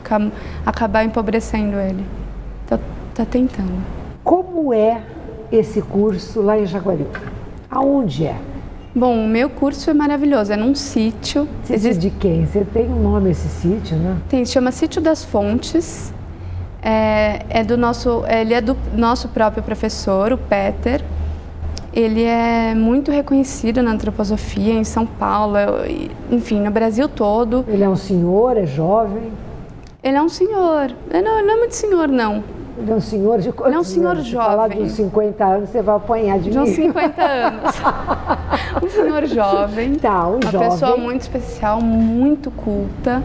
acabar empobrecendo ele. Tá tentando. Como é esse curso lá em Jaguariúna? Aonde é? Bom, o meu curso é maravilhoso, é num sítio. Sítio de quem? Você tem um nome esse sítio, né? Tem, chama Sítio das Fontes. Ele é do nosso próprio professor, o Peter. Ele é muito reconhecido na antroposofia em São Paulo, enfim, no Brasil todo. Ele é um senhor, é jovem? Ele é um senhor. Não é muito senhor, não. Ele é um senhor de quantos? Ele é um senhor anos? jovem. Se falar de uns 50 anos, você vai apanhar de mim. De uns 50 anos. Um senhor jovem. Tá, uma jovem. Pessoa muito especial, muito culta.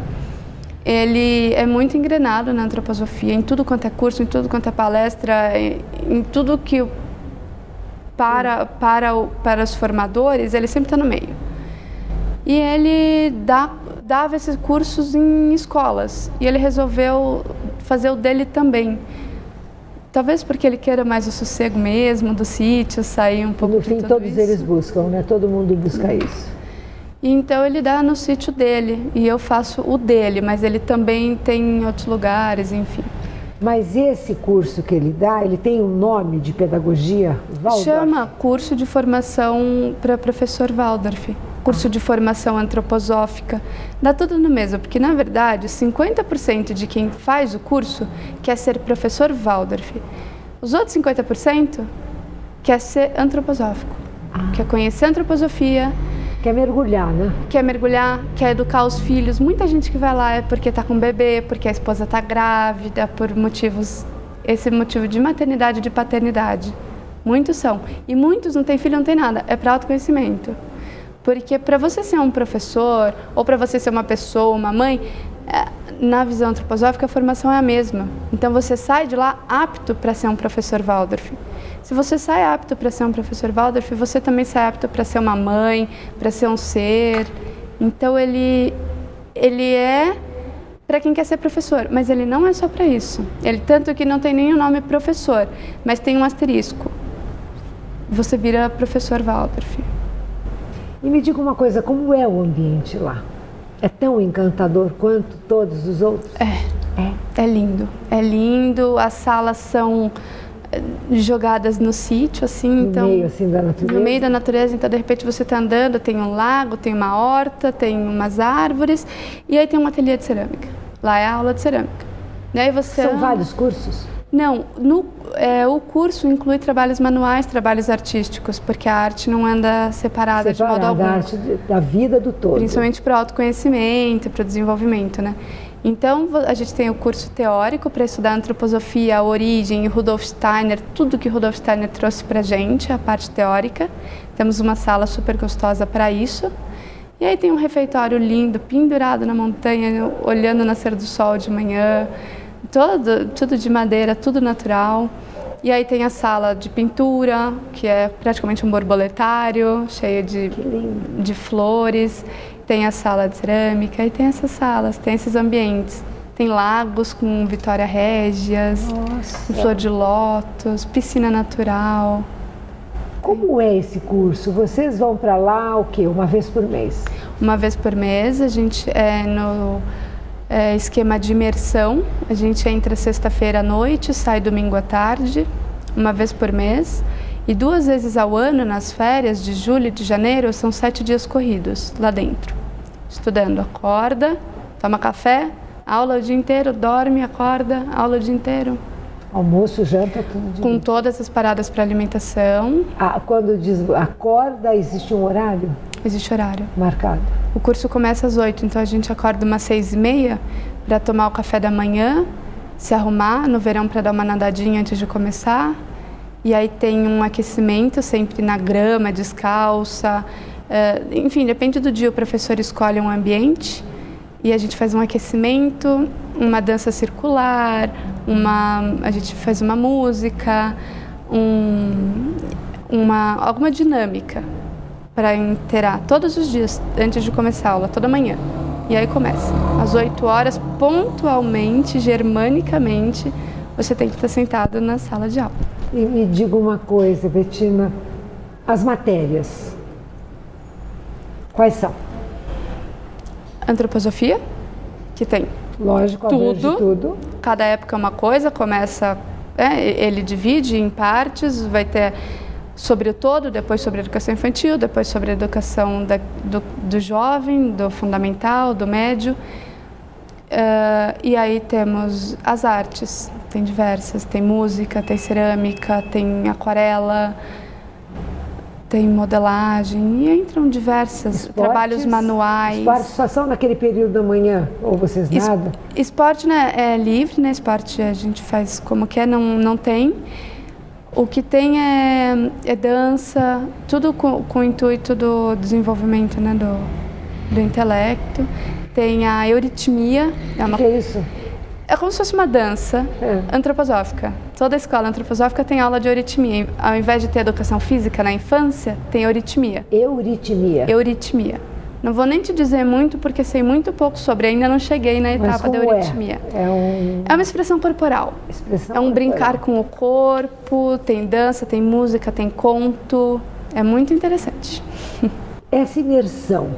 Ele é muito engrenado na antroposofia, em tudo quanto é curso, em tudo quanto é palestra, em tudo que para os formadores, ele sempre está no meio. E ele dava esses cursos em escolas, e ele resolveu fazer o dele também. Talvez porque ele queira mais o sossego mesmo, do sítio, sair um pouco de tudo isso. No fim, todos eles buscam, né? Todo mundo busca isso. E então ele dá no sítio dele, e eu faço o dele, mas ele também tem em outros lugares, enfim. Mas esse curso que ele dá, ele tem um nome de pedagogia? Waldorf? Chama Curso de Formação para Professor Waldorf. Curso de Formação Antroposófica. Dá tudo no mesmo, porque na verdade 50% de quem faz o curso quer ser professor Waldorf. Os outros 50% quer ser antroposófico. Quer conhecer a antroposofia. Quer mergulhar, né? Quer mergulhar, quer educar os filhos. Muita gente que vai lá é porque está com bebê, porque a esposa está grávida, por esse motivo de maternidade e de paternidade. Muitos são. E muitos não têm filho, não tem nada. É para autoconhecimento. Porque para você ser um professor, ou para você ser uma pessoa, uma mãe, na visão antroposófica, a formação é a mesma. Então, você sai de lá apto para ser um professor Waldorf. Se você sai apto para ser um professor Waldorf, você também sai apto para ser uma mãe, para ser um ser. Então, ele é para quem quer ser professor, mas ele não é só para isso. Ele tanto que não tem nem o nome professor, mas tem um asterisco. Você vira professor Waldorf. E me diga uma coisa, como é o ambiente lá? É tão encantador quanto todos os outros? É lindo. É lindo, as salas são jogadas no sítio, assim, no meio, assim, da natureza? No meio da natureza, então de repente você está andando, tem um lago, tem uma horta, tem umas árvores, e aí tem um ateliê de cerâmica. Lá é a aula de cerâmica. E aí você São vários cursos? Não, o curso inclui trabalhos manuais, trabalhos artísticos, porque a arte não anda separada de modo algum. Da arte da vida do todo. Principalmente para o autoconhecimento, para o desenvolvimento, né? Então, a gente tem o curso teórico para estudar antroposofia, a origem, Rudolf Steiner, tudo que Rudolf Steiner trouxe para a gente, a parte teórica. Temos uma sala super gostosa para isso. E aí tem um refeitório lindo, pendurado na montanha, olhando o nascer do sol de manhã. Tudo de madeira, tudo natural. E aí tem a sala de pintura, que é praticamente um borboletário, cheio de flores. Tem a sala de cerâmica e tem essas salas, tem esses ambientes. Tem lagos com Vitória Régias, flor de lótus, piscina natural. Como é esse curso? Vocês vão para lá o quê? Uma vez por mês? Uma vez por mês, a gente é no esquema de imersão. A gente entra sexta-feira à noite, sai domingo à tarde, uma vez por mês. E 2 vezes ao ano, nas férias de julho e de janeiro, são 7 dias corridos lá dentro. Estudando, acorda, toma café, aula o dia inteiro, dorme, acorda, aula o dia inteiro. Almoço, janta, tudo de Com todas as paradas para alimentação. Quando diz acorda, existe um horário? Existe horário. Marcado. O curso começa às 8, então a gente acorda umas 6h30 para tomar o café da manhã, se arrumar no verão para dar uma nadadinha antes de começar. E aí tem um aquecimento sempre na grama, descalça. Enfim, depende do dia, o professor escolhe um ambiente e a gente faz um aquecimento, uma dança circular, a gente faz uma música, alguma dinâmica para inteirar todos os dias antes de começar a aula, toda manhã. E aí começa. Às 8 horas, pontualmente, germanicamente, você tem que estar sentado na sala de aula. E me diga uma coisa, Bettina, as matérias, quais são? Antroposofia, que tem lógico, tudo. Cada época é uma coisa, começa, ele divide em partes, vai ter sobre o todo, depois sobre a educação infantil, depois sobre a educação do jovem, do fundamental, do médio. E aí temos as artes, tem diversas, tem música, tem cerâmica, tem aquarela, tem modelagem, e entram diversos trabalhos manuais. Esportes só são naquele período da manhã, ou vocês nada? Esporte, né, é livre, né? Esporte a gente faz como quer, não tem. O que tem é dança, tudo com o intuito do desenvolvimento, né, do intelecto. Tem a euritmia. O que é isso? É como se fosse uma dança antroposófica. Toda escola antroposófica tem aula de euritmia. Ao invés de ter educação física na infância, tem euritmia. Euritmia? Euritmia. Não vou nem te dizer muito, porque sei muito pouco sobre, ainda não cheguei na etapa da euritmia. É uma expressão corporal. É um brincar com o corpo, tem dança, tem música, tem conto. É muito interessante. Essa imersão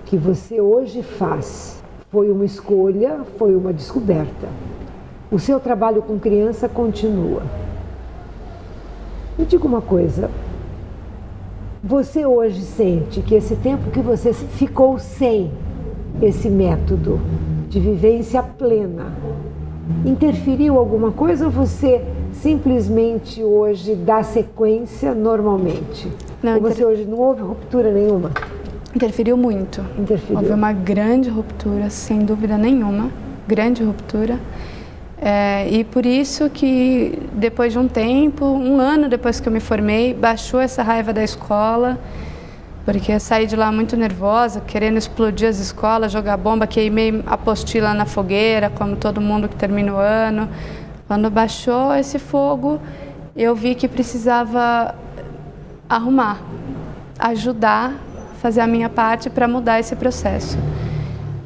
que você hoje faz foi uma escolha, foi uma descoberta. O seu trabalho com criança continua. Me diga uma coisa, você hoje sente que esse tempo que você ficou sem esse método de vivência plena, interferiu alguma coisa ou você simplesmente hoje dá sequência normalmente? Não, ou você hoje não houve ruptura nenhuma? Interferiu muito. Houve uma grande ruptura, sem dúvida nenhuma, grande ruptura. E por isso que depois de um tempo, 1 ano depois que eu me formei, baixou essa raiva da escola, porque eu saí de lá muito nervosa, querendo explodir as escolas, jogar bomba, queimei a apostila na fogueira, como todo mundo que termina o ano. Quando baixou esse fogo, eu vi que precisava arrumar, ajudar, fazer a minha parte para mudar esse processo.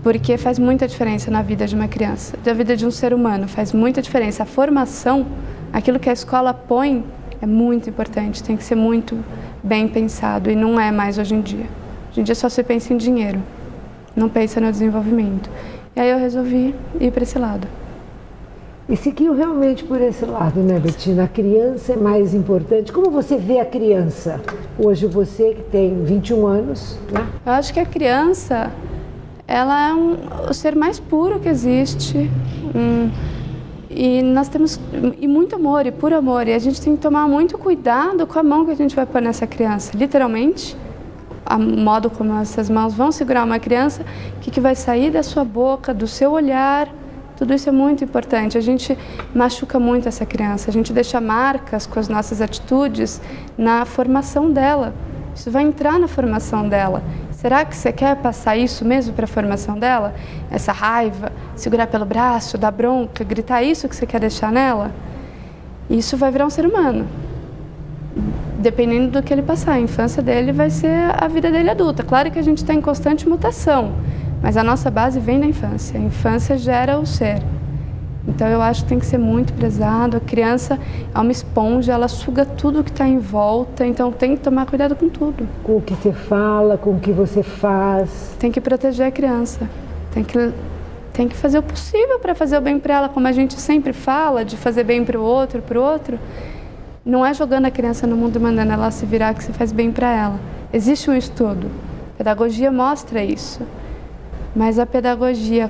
Porque faz muita diferença na vida de uma criança, na vida de um ser humano, faz muita diferença. A formação, aquilo que a escola põe, é muito importante, tem que ser muito bem pensado e não é mais hoje em dia. Hoje em dia só se pensa em dinheiro, não pensa no desenvolvimento. E aí eu resolvi ir para esse lado. E seguiu realmente por esse lado, né, Bettina? A criança é mais importante. Como você vê a criança? Hoje você que tem 21 anos, né? Eu acho que a criança, ela é o ser mais puro que existe. E nós temos muito amor e puro amor. E a gente tem que tomar muito cuidado com a mão que a gente vai pôr nessa criança. Literalmente, o modo como essas mãos vão segurar uma criança, o que vai sair da sua boca, do seu olhar. Tudo isso é muito importante. A gente machuca muito essa criança, a gente deixa marcas com as nossas atitudes na formação dela. Isso vai entrar na formação dela. Será que você quer passar isso mesmo para a formação dela? Essa raiva, segurar pelo braço, dar bronca, gritar, isso que você quer deixar nela? Isso vai virar um ser humano. Dependendo do que ele passar, a infância dele vai ser a vida dele adulta. Claro que a gente está em constante mutação. Mas a nossa base vem da infância. A infância gera o ser. Então eu acho que tem que ser muito prezado. A criança é uma esponja, ela suga tudo que está em volta. Então tem que tomar cuidado com tudo. Com o que você fala, com o que você faz. Tem que proteger a criança. Tem que fazer o possível para fazer o bem para ela. Como a gente sempre fala, de fazer bem para o outro. Não é jogando a criança no mundo e mandando ela se virar que você faz bem para ela. Existe um estudo. A pedagogia mostra isso. Mas a pedagogia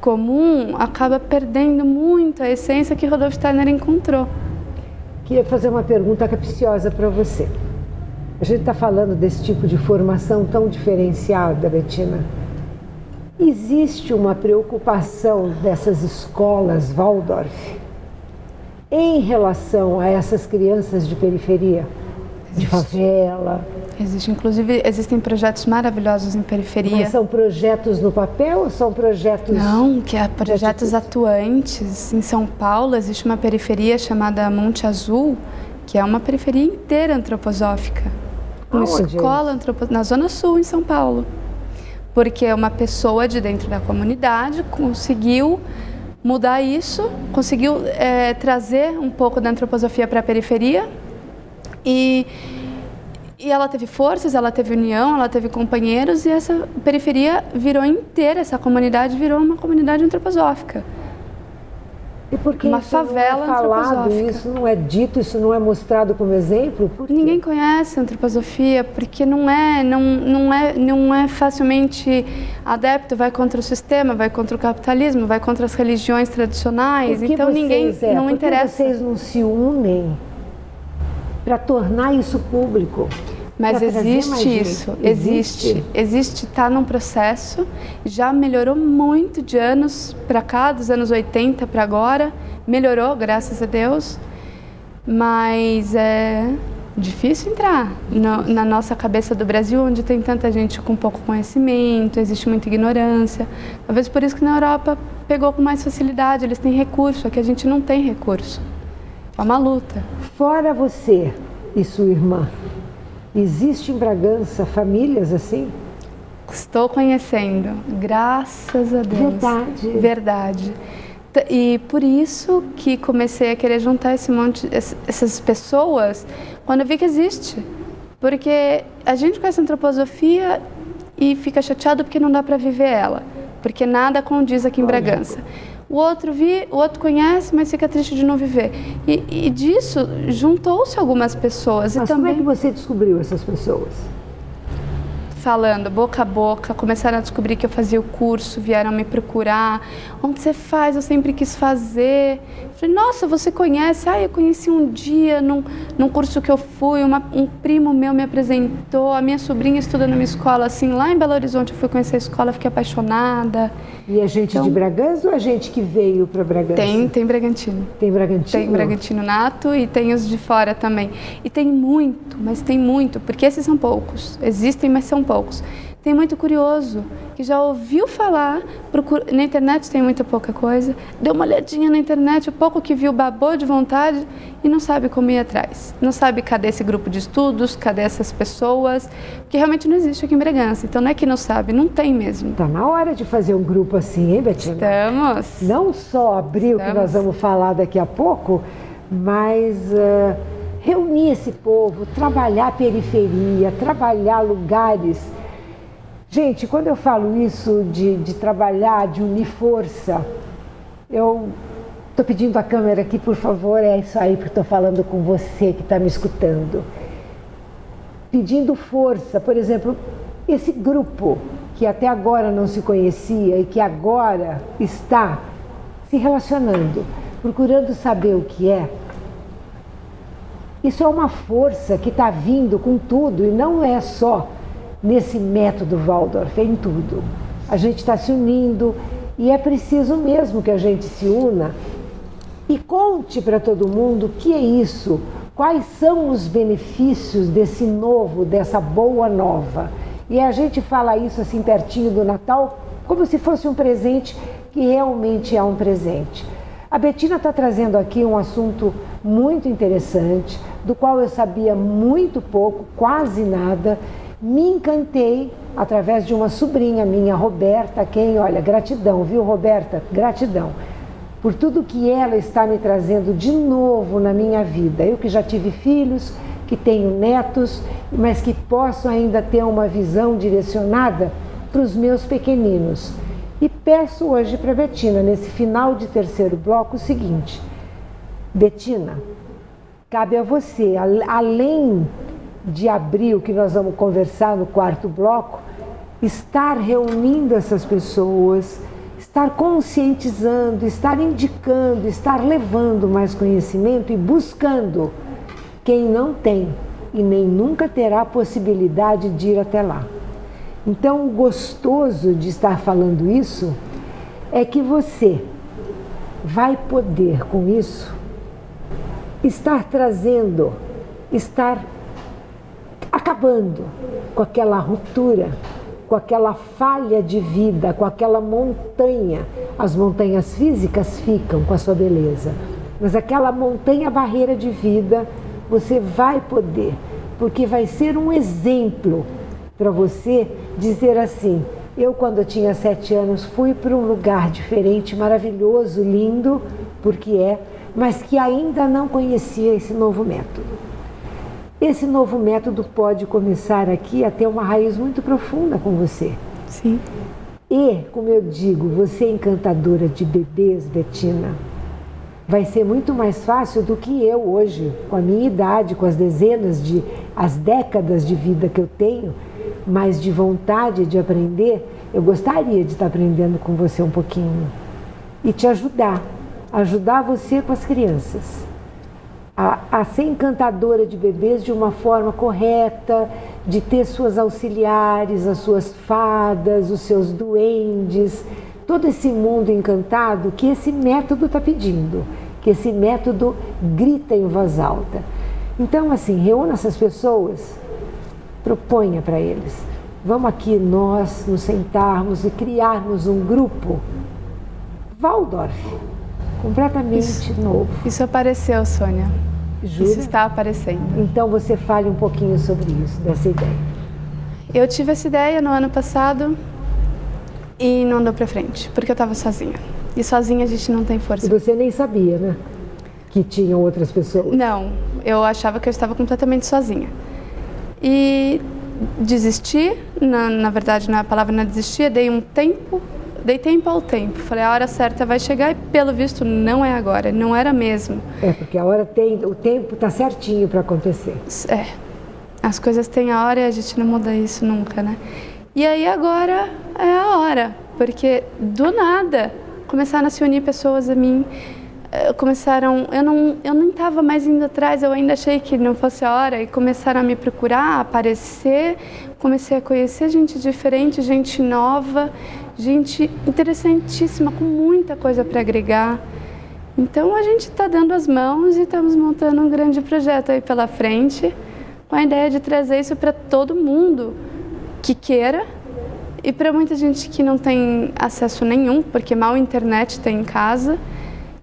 comum acaba perdendo muito a essência que Rudolf Steiner encontrou. Queria fazer uma pergunta capciosa para você. A gente está falando desse tipo de formação tão diferenciada, Bettina. Existe uma preocupação dessas escolas Waldorf em relação a essas crianças de periferia, de favela? Existe, inclusive, existem projetos maravilhosos em periferia. Mas são projetos no papel ou são projetos... Não, que é projetos atuantes. Em São Paulo existe uma periferia chamada Monte Azul, que é uma periferia inteira antroposófica. Uma escola na Zona Sul, em São Paulo. Porque uma pessoa de dentro da comunidade conseguiu mudar isso, conseguiu trazer um pouco da antroposofia para a periferia e ela teve forças, ela teve união, ela teve companheiros e essa periferia virou inteira, essa comunidade virou uma comunidade antroposófica. E por que uma isso favela não é falado, antroposófica. isso não é dito, isso não é mostrado como exemplo? Por quê? Ninguém conhece a antroposofia porque não é facilmente adepto, vai contra o sistema, vai contra o capitalismo, vai contra as religiões tradicionais, então ninguém não interessa. Por que vocês não se unem para tornar isso público? Mas existe isso, existe, está num processo, já melhorou muito de anos para cá, dos anos 80 para agora, melhorou, graças a Deus, mas é difícil entrar na nossa cabeça do Brasil, onde tem tanta gente com pouco conhecimento, existe muita ignorância, talvez por isso que na Europa pegou com mais facilidade, eles têm recurso, aqui a gente não tem recurso, é uma luta. Fora você e sua irmã, existe em Bragança famílias assim? Estou conhecendo, graças a Deus. Verdade. E por isso que comecei a querer juntar essas pessoas, quando eu vi que existe. Porque a gente conhece a antroposofia e fica chateado porque não dá para viver ela, porque nada condiz aqui em Bragança. O outro conhece, mas fica triste de não viver. E disso juntou-se algumas pessoas. Mas e também... como é que você descobriu essas pessoas? falando, boca a boca, começaram a descobrir que eu fazia o curso, vieram me procurar. Onde você faz? Eu sempre quis fazer. Falei, nossa, você conhece? Ah, eu conheci um dia num curso que eu fui, um primo meu me apresentou, a minha sobrinha estuda numa escola assim, lá em Belo Horizonte, eu fui conhecer a escola, fiquei apaixonada. E é gente de Bragança ou é gente que veio para Bragança? Tem Bragantino. Tem Bragantino? Tem Bragantino nato e tem os de fora também. E tem muito, mas tem muito, porque esses são poucos. Existem, mas são poucos. Tem muito curioso, que já ouviu falar, na internet tem muita pouca coisa, deu uma olhadinha na internet, o pouco que viu babou de vontade e não sabe como ir atrás. Não sabe cadê esse grupo de estudos, cadê essas pessoas, porque realmente não existe aqui em Bragança. Então não é que não sabe, não tem mesmo. Está na hora de fazer um grupo assim, hein, Betina? Estamos. Não só abrir o que nós vamos falar daqui a pouco, mas reunir esse povo, trabalhar a periferia, trabalhar lugares. Gente, quando eu falo isso de trabalhar, de unir força, eu estou pedindo à câmera aqui, por favor, é isso aí que estou falando com você que está me escutando. Pedindo força, por exemplo, esse grupo que até agora não se conhecia e que agora está se relacionando, procurando saber o que é. Isso é uma força que está vindo com tudo e não é só nesse método Waldorf, é em tudo. A gente está se unindo e é preciso mesmo que a gente se una e conte para todo mundo o que é isso, quais são os benefícios desse novo, dessa boa nova. E a gente fala isso assim pertinho do Natal, como se fosse um presente que realmente é um presente. A Betina está trazendo aqui um assunto muito interessante, do qual eu sabia muito pouco, quase nada. Me encantei através de uma sobrinha minha, Roberta, quem, olha, gratidão, viu, Roberta? Gratidão por tudo que ela está me trazendo de novo na minha vida. Eu que já tive filhos, que tenho netos, mas que posso ainda ter uma visão direcionada para os meus pequeninos. E peço hoje para a Betina, nesse final de terceiro bloco, o seguinte: Betina, cabe a você, além de abrir o que nós vamos conversar no quarto bloco, estar reunindo essas pessoas, estar conscientizando, estar indicando, estar levando mais conhecimento e buscando quem não tem e nem nunca terá a possibilidade de ir até lá. Então, o gostoso de estar falando isso é que você vai poder, com isso, estar trazendo, estar acabando com aquela ruptura, com aquela falha de vida, com aquela montanha. As montanhas físicas ficam com a sua beleza, mas aquela montanha barreira de vida você vai poder, porque vai ser um exemplo para você dizer assim: eu, quando eu tinha 7 anos, fui para um lugar diferente, maravilhoso, lindo, porque é, mas que ainda não conhecia esse novo método. Esse novo método pode começar aqui a ter uma raiz muito profunda com você. Sim. E, como eu digo, você é encantadora de bebês, Betina. Vai ser muito mais fácil do que eu hoje, com a minha idade, com as décadas de vida que eu tenho, mas de vontade de aprender. Eu gostaria de estar aprendendo com você um pouquinho e te ajudar você com as crianças a ser encantadora de bebês de uma forma correta, de ter suas auxiliares, as suas fadas, os seus duendes, todo esse mundo encantado que esse método está pedindo, que esse método grita em voz alta. Então, assim, reúna essas pessoas, proponha para eles. Vamos aqui nós nos sentarmos e criarmos um grupo Waldorf, completamente novo. Isso apareceu, Sônia. Jura? Isso está aparecendo. Então você fale um pouquinho sobre isso, dessa ideia. Eu tive essa ideia no ano passado e não andou para frente, porque eu estava sozinha. E sozinha a gente não tem força. E você nem sabia, né? Que tinham outras pessoas. Não, eu achava que eu estava completamente sozinha. E desisti, na verdade não é a palavra não desistir, dei tempo ao tempo. Falei, a hora certa vai chegar e pelo visto não é agora, não era mesmo. É, porque a hora o tempo está certinho para acontecer. É. As coisas têm a hora e a gente não muda isso nunca, né? E aí agora é a hora, porque do nada começaram a se unir pessoas a mim, eu não estava mais indo atrás, eu ainda achei que não fosse a hora, e começaram a me procurar, a aparecer, comecei a conhecer gente diferente, gente nova, gente interessantíssima, com muita coisa para agregar. Então a gente está dando as mãos e estamos montando um grande projeto aí pela frente, com a ideia de trazer isso para todo mundo que queira e para muita gente que não tem acesso nenhum, porque mal a internet tem em casa.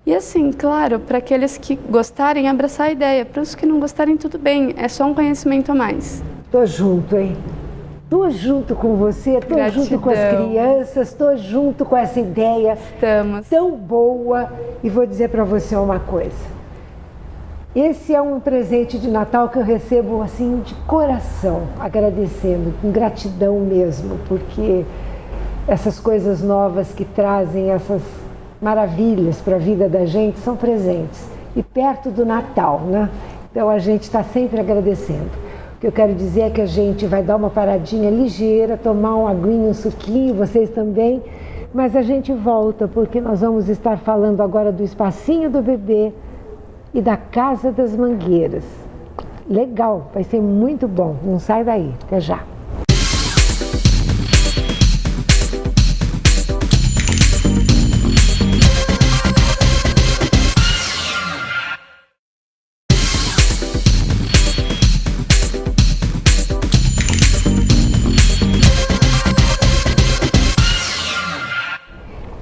E assim, claro, para aqueles que gostarem, abraçar a ideia. Para os que não gostarem, tudo bem, é só um conhecimento a mais. Tô junto, hein? Tô junto com você, tô Gratidão. Junto com as crianças, tô junto com essa ideia Estamos. tão boa. E vou dizer para você uma coisa. Esse é um presente de Natal que eu recebo assim de coração, agradecendo, com gratidão mesmo, porque essas coisas novas que trazem essas maravilhas para a vida da gente são presentes. E perto do Natal, né? Então a gente está sempre agradecendo. O que eu quero dizer é que a gente vai dar uma paradinha ligeira, tomar um aguinho, um suquinho, vocês também, mas a gente volta porque nós vamos estar falando agora do espacinho do bebê e da Casa das Mangueiras. Legal, vai ser muito bom. Não sai daí, até já.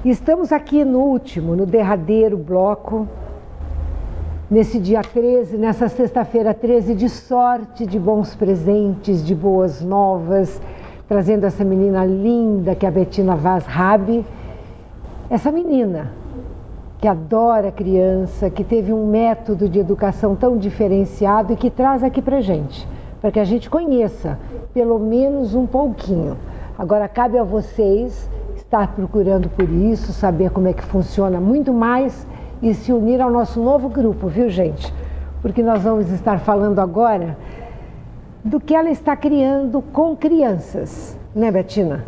Estamos aqui no derradeiro bloco, nesse dia 13, nessa sexta-feira 13, de sorte, de bons presentes, de boas novas, trazendo essa menina linda que é a Bettina Vaz Rabi, essa menina que adora criança, que teve um método de educação tão diferenciado e que traz aqui pra gente, para que a gente conheça pelo menos um pouquinho. Agora cabe a vocês estar procurando por isso, saber como é que funciona muito mais e se unir ao nosso novo grupo, viu, gente? Porque nós vamos estar falando agora do que ela está criando com crianças, né, Bettina?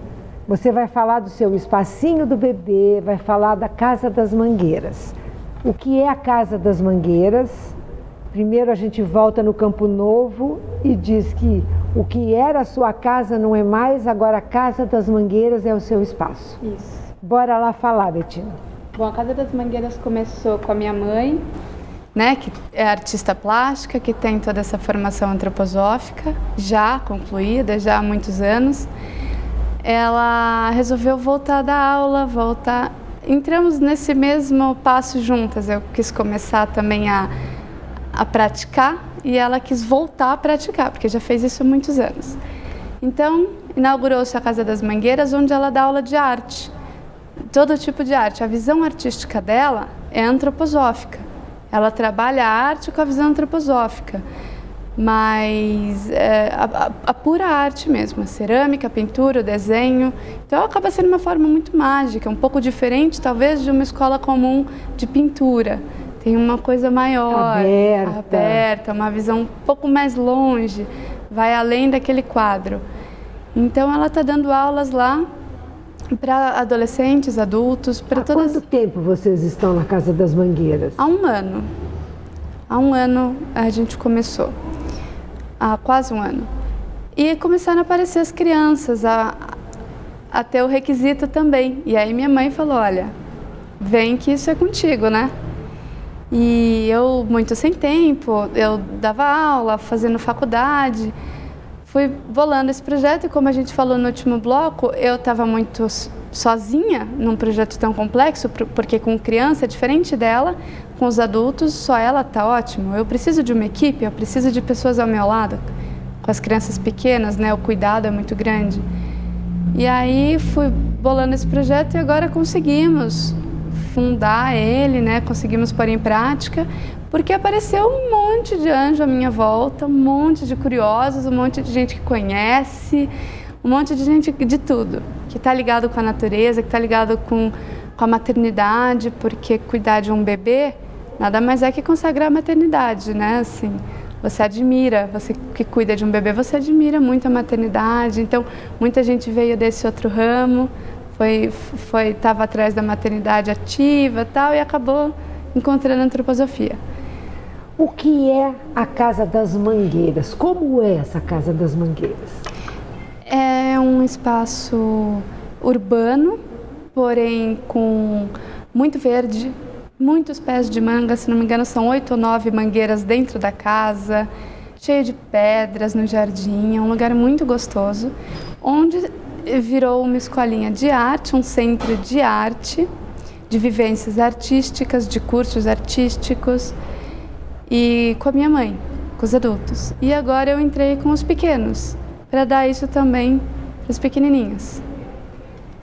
Você vai falar do seu espacinho do bebê, vai falar da Casa das Mangueiras. O que é a Casa das Mangueiras? Primeiro a gente volta no Campo Novo e diz que o que era a sua casa não é mais, agora a Casa das Mangueiras é o seu espaço. Isso. Bora lá falar, Bettina. Bom, a Casa das Mangueiras começou com a minha mãe, né, que é artista plástica, que tem toda essa formação antroposófica, já concluída, já há muitos anos. Ela resolveu voltar da aula, entramos nesse mesmo passo juntas. Eu quis começar também a praticar e ela quis voltar a praticar, porque já fez isso há muitos anos. Então, inaugurou-se a Casa das Mangueiras, onde ela dá aula de arte, todo tipo de arte. A visão artística dela é antroposófica. Ela trabalha a arte com a visão antroposófica, mas a pura arte mesmo, a cerâmica, a pintura, o desenho. Então acaba sendo uma forma muito mágica, um pouco diferente talvez de uma escola comum de pintura. Tem uma coisa maior, aberta, uma visão um pouco mais longe, vai além daquele quadro. Então ela está dando aulas lá para adolescentes, adultos, para todas. Há quanto tempo vocês estão na Casa das Mangueiras? Há um ano. Há um ano a gente começou. Há quase um ano. E começaram a aparecer as crianças, a ter o requisito também. E aí minha mãe falou, olha, vem que isso é contigo, né? E eu, muito sem tempo, eu dava aula, fazendo faculdade, fui bolando esse projeto e como a gente falou no último bloco, eu estava muito sozinha num projeto tão complexo, porque com criança é diferente dela, com os adultos só ela tá ótimo. Eu preciso de uma equipe, eu preciso de pessoas ao meu lado, com as crianças pequenas, né? O cuidado é muito grande. E aí fui bolando esse projeto e agora conseguimos fundar ele, né? Conseguimos pôr em prática, porque apareceu um monte de anjo à minha volta, um monte de curiosos, um monte de gente que conhece, um monte de gente de tudo, que está ligado com a natureza, que está ligado com a maternidade, porque cuidar de um bebê nada mais é que consagrar a maternidade, né? Assim, você admira, você que cuida de um bebê, você admira muito a maternidade. Então, muita gente veio desse outro ramo, estava atrás da maternidade ativa e tal, e acabou encontrando a antroposofia. O que é a Casa das Mangueiras? Como é essa Casa das Mangueiras? É um espaço urbano, porém com muito verde, muitos pés de manga, se não me engano são 8 ou 9 mangueiras dentro da casa, cheio de pedras no jardim, é um lugar muito gostoso, onde virou uma escolinha de arte, um centro de arte, de vivências artísticas, de cursos artísticos, e com a minha mãe, com os adultos. E agora eu entrei com os pequenos, para dar isso também para os pequenininhos.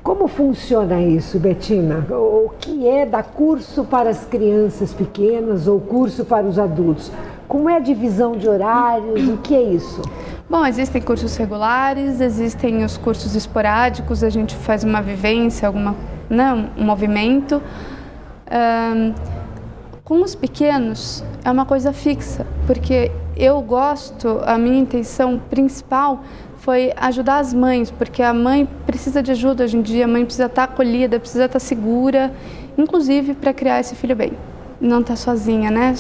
Como funciona isso, Betina? O que é dar curso para as crianças pequenas ou curso para os adultos? Como é a divisão de horários? O que é isso? Bom, existem cursos regulares, existem os cursos esporádicos, a gente faz uma vivência, um movimento. Com os pequenos é uma coisa fixa, porque a minha intenção principal foi ajudar as mães, porque a mãe precisa de ajuda hoje em dia, a mãe precisa estar acolhida, precisa estar segura, inclusive para criar esse filho bem. Não estar sozinha, né?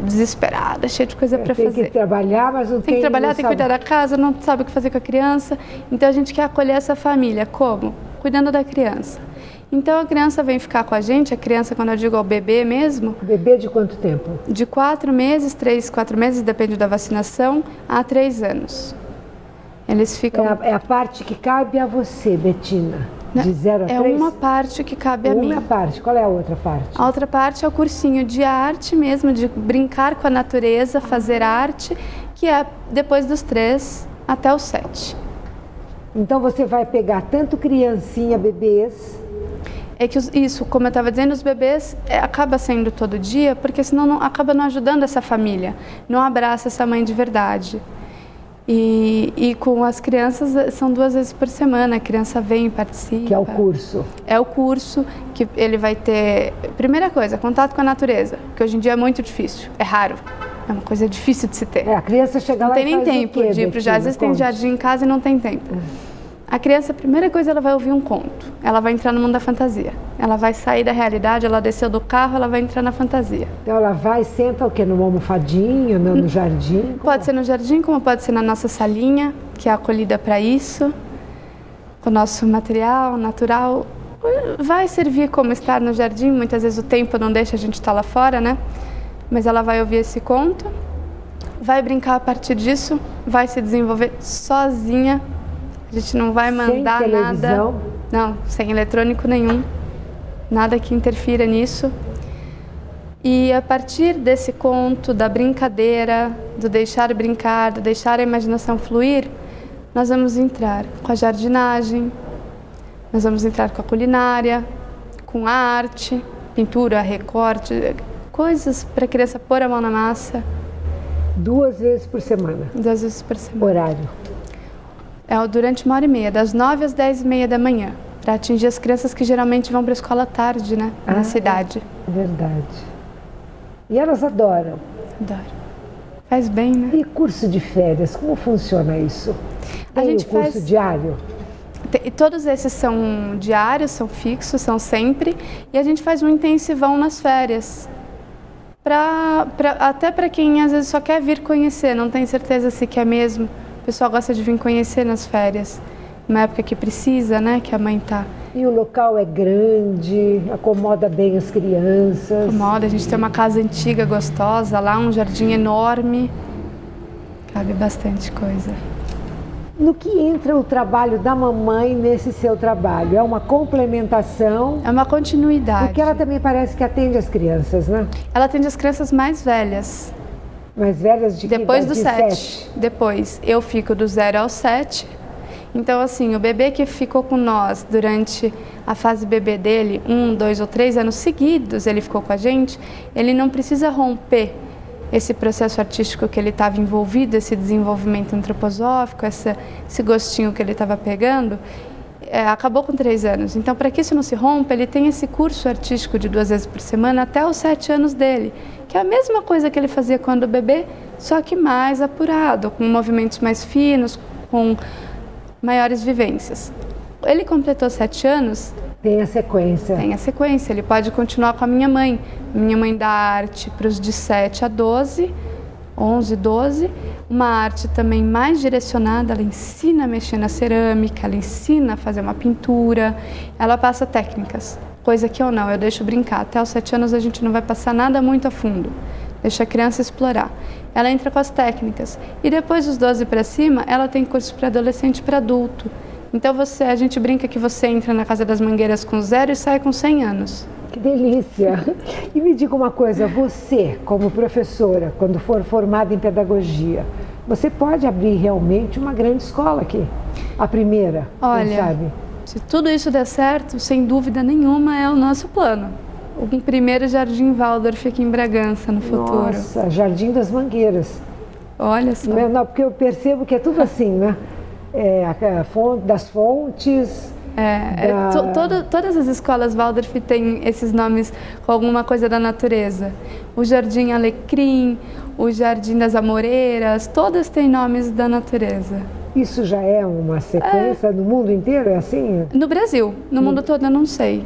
Desesperada, cheia de coisa para fazer. Tem que trabalhar, mas não tem... Tem que trabalhar, tem que cuidar da casa, não sabe o que fazer com a criança. Então a gente quer acolher essa família. Como? Cuidando da criança. Então a criança vem ficar com a gente, a criança, quando eu digo ao bebê mesmo... Bebê de quanto tempo? De 4 meses, 3, 4 meses, depende da vacinação, a 3 anos. Eles ficam... É a parte que cabe a você, Betina, de 0 a 3? É uma parte que cabe a mim. Uma parte, qual é a outra parte? A outra parte é o cursinho de arte mesmo, de brincar com a natureza, fazer arte, que é depois dos 3 até os 7. Então você vai pegar tanto criancinha, bebês... É que isso, como eu estava dizendo, os bebês acaba sendo todo dia, porque senão acaba não ajudando essa família, não abraça essa mãe de verdade. E com as crianças são 2 vezes por semana, a criança vem e participa. Que é o curso. É o curso que ele vai ter, primeira coisa, contato com a natureza, que hoje em dia é muito difícil, é raro. É uma coisa difícil de se ter. A criança chega lá e faz o quê? Não tem nem tempo de ir para o jardim. Às vezes tem jardim em casa e não tem tempo. A criança, a primeira coisa, ela vai ouvir um conto. Ela vai entrar no mundo da fantasia. Ela vai sair da realidade, ela desceu do carro, ela vai entrar na fantasia. Então ela vai e senta o quê? Numa almofadinha, no jardim? Pode ser no jardim, como pode ser na nossa salinha, que é acolhida para isso. Com o nosso material natural. Vai servir como estar no jardim. Muitas vezes o tempo não deixa a gente estar lá fora, né? Mas ela vai ouvir esse conto, vai brincar a partir disso, vai se desenvolver sozinha. A gente não vai mandar sem televisão. Nada, não, sem eletrônico nenhum, nada que interfira nisso. E a partir desse conto, da brincadeira, do deixar brincar, do deixar a imaginação fluir, nós vamos entrar com a jardinagem, nós vamos entrar com a culinária, com a arte, pintura, recorte, coisas para a criança pôr a mão na massa. 2 vezes por semana? 2 vezes por semana. Horário? É durante 1h30, das 9 às 10h30 da manhã, para atingir as crianças que geralmente vão para a escola à tarde, né, na cidade. Verdade. E elas adoram? Adoram. Faz bem, né? E curso de férias, como funciona isso? Tem o curso diário? Todos esses são diários, são fixos, são sempre, e a gente faz um intensivão nas férias. Até para quem às vezes só quer vir conhecer, não tem certeza se quer mesmo. O pessoal gosta de vir conhecer nas férias, uma época que precisa, né, que a mãe tá. E o local é grande, acomoda bem as crianças? Acomoda, a gente tem uma casa antiga, gostosa, lá um jardim enorme, cabe bastante coisa. No que entra o trabalho da mamãe nesse seu trabalho? É uma complementação? É uma continuidade. Porque ela também parece que atende as crianças, né? Ela atende as crianças mais velhas. Mais velhas de que Depois idade? do 7. Depois, eu fico do 0 ao 7. Então, assim, o bebê que ficou com nós durante a fase bebê dele, 1, 2 ou 3 anos seguidos, ele ficou com a gente, ele não precisa romper esse processo artístico que ele estava envolvido, esse desenvolvimento antroposófico, esse gostinho que ele estava pegando, acabou com 3 anos. Então, para que isso não se rompa, ele tem esse curso artístico de 2 vezes por semana até os 7 anos dele, que é a mesma coisa que ele fazia quando bebê, só que mais apurado, com movimentos mais finos, com maiores vivências. Ele completou 7 anos. Tem a sequência. Tem a sequência, ele pode continuar com a minha mãe. Minha mãe dá arte para os de 7 a 12, 11, 12. Uma arte também mais direcionada, ela ensina a mexer na cerâmica, ela ensina a fazer uma pintura, ela passa técnicas, coisa que eu não, eu deixo brincar. Até os 7 anos a gente não vai passar nada muito a fundo, deixa a criança explorar. Ela entra com as técnicas e depois dos 12 para cima, ela tem curso para adolescente e para adulto. Então a gente brinca que você entra na Casa das Mangueiras com 0 e sai com 100 anos. Que delícia! E me diga uma coisa, você, como professora, quando for formada em pedagogia, você pode abrir realmente uma grande escola aqui? A primeira, quem sabe? Se tudo isso der certo, sem dúvida nenhuma é o nosso plano. O primeiro Jardim Waldorf aqui em Bragança, no futuro. Nossa, Jardim das Mangueiras. Olha só. Não, porque eu percebo que é tudo assim, né? A fonte das fontes... Todas as escolas Waldorf têm esses nomes com alguma coisa da natureza. O Jardim Alecrim, o Jardim das Amoreiras, todas têm nomes da natureza. Isso já é uma sequência no mundo inteiro, é assim? No Brasil, no mundo todo eu não sei.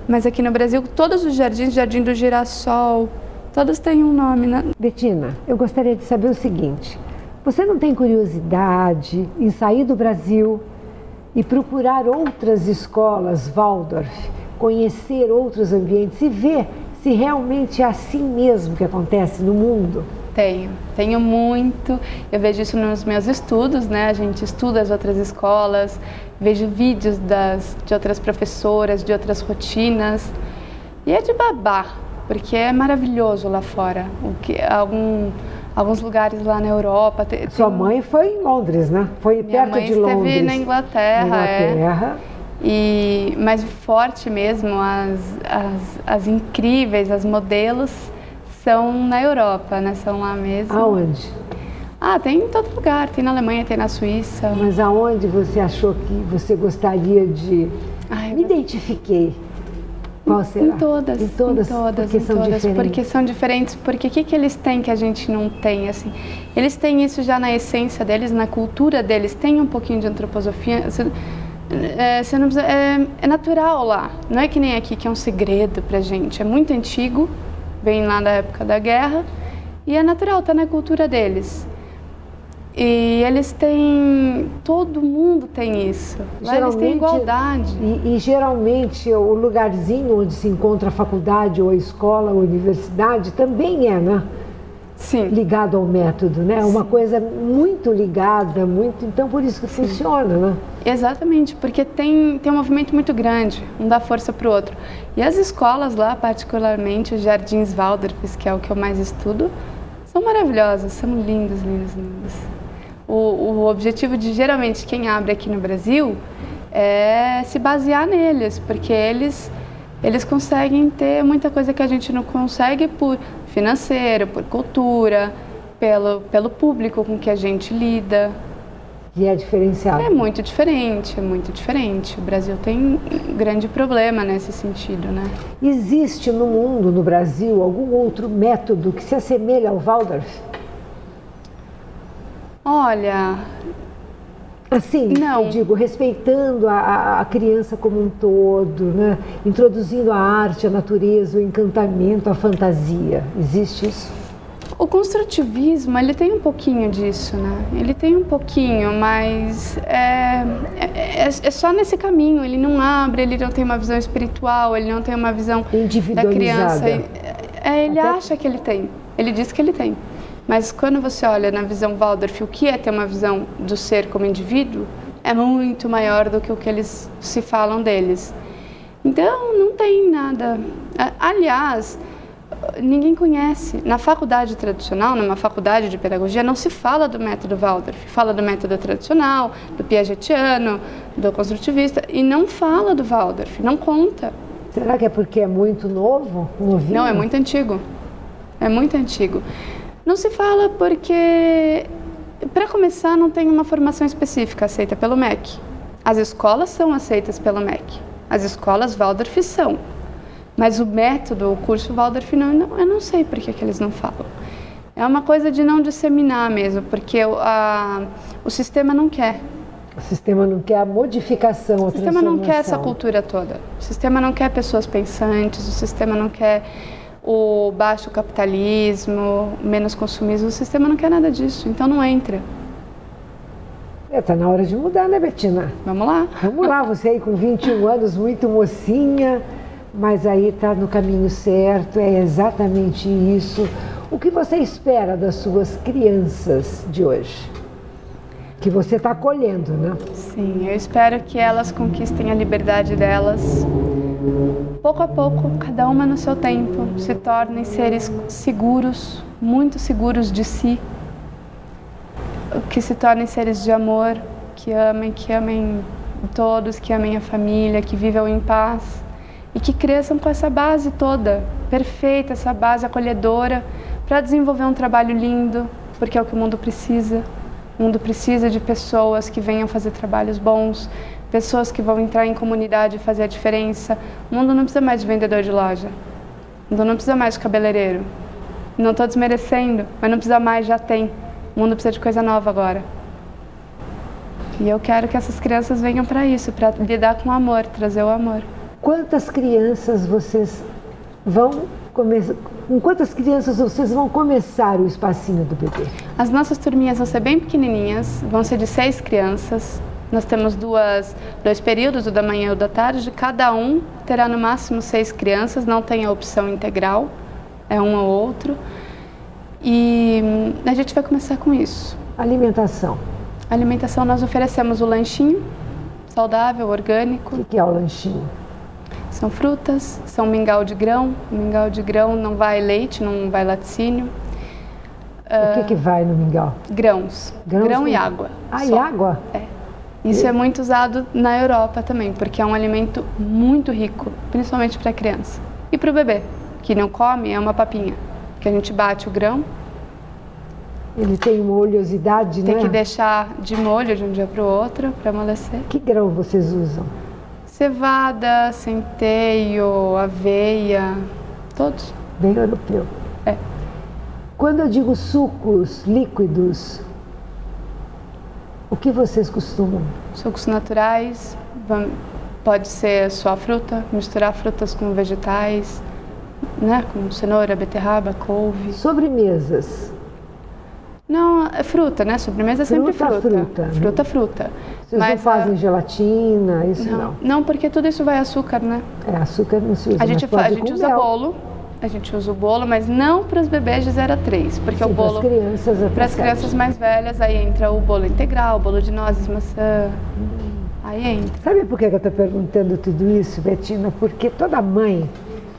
Mas aqui no Brasil, todos os jardins, Jardim do Girassol, todos têm um nome, né? Bettina, eu gostaria de saber o seguinte, você não tem curiosidade em sair do Brasil e procurar outras escolas Waldorf, conhecer outros ambientes e ver se realmente é assim mesmo que acontece no mundo? Tenho muito. Eu vejo isso nos meus estudos, né? A gente estuda as outras escolas, vejo vídeos de outras professoras, de outras rotinas. E é de babar, porque é maravilhoso lá fora. Alguns lugares lá na Europa. Sua mãe foi em Londres, né? Foi perto de Londres. Minha mãe esteve na Inglaterra. Mas o forte mesmo, as incríveis, as modelos, são na Europa, né? São lá mesmo. Aonde? Tem em todo lugar. Tem na Alemanha, tem na Suíça. Mas aonde você achou que você gostaria de... Me identifiquei. Qual será? Em todas. Porque são diferentes. Porque o que eles têm que a gente não tem, assim? Eles têm isso já na essência deles, na cultura deles. Tem um pouquinho de antroposofia. Você não precisa, é natural lá. Não é que nem aqui, que é um segredo pra gente. É muito antigo, vem lá da época da guerra. E é natural, tá na cultura deles. E eles têm... Todo mundo tem isso. Lá eles têm igualdade. E geralmente o lugarzinho onde se encontra a faculdade ou a escola ou a universidade também é, né? Sim. Ligado ao método, né? Uma coisa muito ligada, então por isso que funciona, né? Exatamente, porque tem um movimento muito grande, um dá força para o outro. E as escolas lá, particularmente os Jardins Waldorf, que é o que eu mais estudo, são maravilhosas, são lindos. O objetivo de, geralmente, quem abre aqui no Brasil é se basear neles, porque eles conseguem ter muita coisa que a gente não consegue por financeiro, por cultura, pelo público com que a gente lida. E é diferenciado. É muito diferente. O Brasil tem um grande problema nesse sentido, né? Existe no mundo, no Brasil, algum outro método que se assemelha ao Waldorf? Olha... Assim, não. Eu digo, respeitando a criança como um todo, né? Introduzindo a arte, a natureza, o encantamento, a fantasia. Existe isso? O construtivismo, ele tem um pouquinho disso, né? Ele tem um pouquinho, mas é só nesse caminho. Ele não abre, ele não tem uma visão espiritual, ele não tem uma visão da criança. Ele acha que ele tem, ele diz que ele tem. Mas quando você olha na visão Waldorf, o que é ter uma visão do ser como indivíduo, é muito maior do que o que eles se falam deles. Então, não tem nada. Aliás, ninguém conhece. Na faculdade tradicional, numa faculdade de pedagogia, não se fala do método Waldorf. Fala do método tradicional, do piagetiano, do construtivista, e não fala do Waldorf, não conta. Será que é porque é muito novo? Novinho? Não, é muito antigo. É muito antigo. Não se fala porque, para começar, não tem uma formação específica aceita pelo MEC. As escolas são aceitas pelo MEC. As escolas Waldorf são. Mas o método, o curso Waldorf, não, eu não sei por que eles não falam. É uma coisa de não disseminar mesmo, porque o sistema não quer. O sistema não quer a modificação, a transformação. O sistema não quer essa cultura toda. O sistema não quer pessoas pensantes, o sistema não quer o baixo capitalismo, menos consumismo. O sistema não quer nada disso, então não entra. Tá na hora de mudar, né, Bettina? Vamos lá. Vamos lá, você aí com 21 anos, muito mocinha, mas aí está no caminho certo, é exatamente isso. O que você espera das suas crianças de hoje? Que você está acolhendo, né? Sim, eu espero que elas conquistem a liberdade delas. Pouco a pouco, cada uma no seu tempo, se tornem seres seguros, muito seguros de si. Que se tornem seres de amor, que amem todos, que amem a família, que vivam em paz. E que cresçam com essa base toda, perfeita, essa base acolhedora, para desenvolver um trabalho lindo, porque é o que o mundo precisa. O mundo precisa de pessoas que venham fazer trabalhos bons, pessoas que vão entrar em comunidade e fazer a diferença. O mundo não precisa mais de vendedor de loja, o mundo não precisa mais de cabeleireiro. Não estou desmerecendo, mas não precisa mais, já tem. O mundo precisa de coisa nova agora. E eu quero que essas crianças venham para isso, para lidar com o amor, trazer o amor. Quantas crianças vocês vão começar? Com quantas crianças vocês vão começar o espacinho do bebê? As nossas turminhas vão ser bem pequenininhas, vão ser de 6 crianças. Nós temos dois períodos, o da manhã e o da tarde. Cada um terá no máximo 6 crianças, não tem a opção integral, é um ou outro. E a gente vai começar com isso. Alimentação. A alimentação, nós oferecemos o lanchinho saudável, orgânico. O que é o lanchinho? São frutas, são mingau de grão. O mingau de grão não vai leite, não vai laticínio. O que vai no mingau? Grãos. Grão e água. Ah, e água? É. Isso é muito usado na Europa também, porque é um alimento muito rico, principalmente para a criança. E para o bebê, que não come, é uma papinha, que a gente bate o grão. Ele tem uma oleosidade, né? Tem que deixar de molho de um dia para o outro, para amolecer. Que grão vocês usam? Cevada, centeio, aveia, todos. Bem europeu. É. Quando eu digo sucos líquidos, o que vocês costumam? Sucos naturais, pode ser só fruta, misturar frutas com vegetais, né? Com cenoura, beterraba, couve. Sobremesas? Não, é fruta, né? Sobremesa é sempre fruta. Fruta. Vocês não fazem gelatina, isso não? Não, porque tudo isso vai açúcar, né? Açúcar não se usa, a gente usa mel. bolo. A gente usa o bolo, mas não para os bebês de 0 a 3, porque o bolo para as crianças mais velhas, aí entra o bolo integral, o bolo de nozes, maçã, aí entra. Sabe por que eu estou perguntando tudo isso, Bettina? Porque toda mãe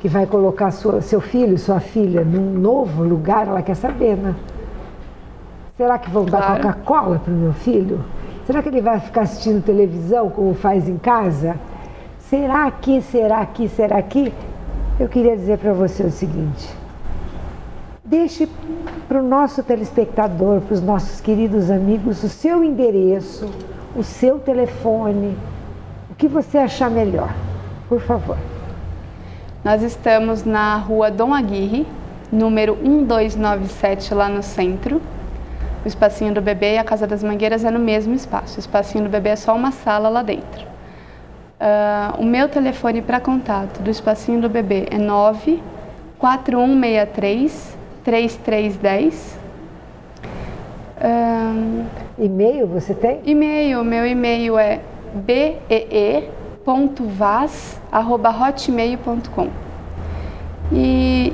que vai colocar seu filho, sua filha num novo lugar, ela quer saber, né? Será que vão dar Coca-Cola para o meu filho? Será que ele vai ficar assistindo televisão como faz em casa? Será que? Eu queria dizer para você o seguinte: deixe para o nosso telespectador, para os nossos queridos amigos, o seu endereço, o seu telefone, o que você achar melhor, por favor. Nós estamos na rua Dom Aguirre, número 1297, lá no centro. O espacinho do bebê e a Casa das Mangueiras é no mesmo espaço. O espacinho do bebê é só uma sala lá dentro. O meu telefone para contato do espacinho do bebê é 94163-3310. E-mail você tem? E-mail, meu e-mail é bee.vaz@hotmail.com. E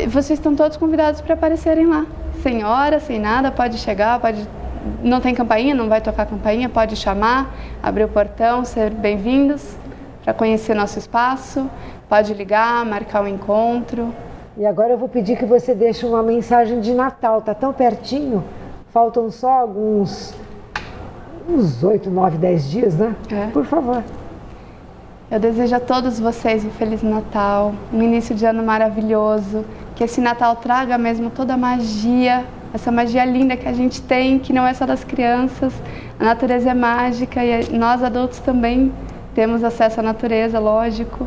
vocês estão todos convidados para aparecerem lá. Sem hora, sem nada, pode chegar, não tem campainha, não vai tocar campainha, pode chamar, abrir o portão, ser bem-vindos para conhecer nosso espaço, pode ligar, marcar um encontro. E agora eu vou pedir que você deixe uma mensagem de Natal, tá tão pertinho, faltam só uns 8, 9, 10 dias, né? Por favor. Eu desejo a todos vocês um Feliz Natal, um início de ano maravilhoso, que esse Natal traga mesmo toda a magia, essa magia linda que a gente tem, que não é só das crianças. A natureza é mágica e nós adultos também temos acesso à natureza, lógico.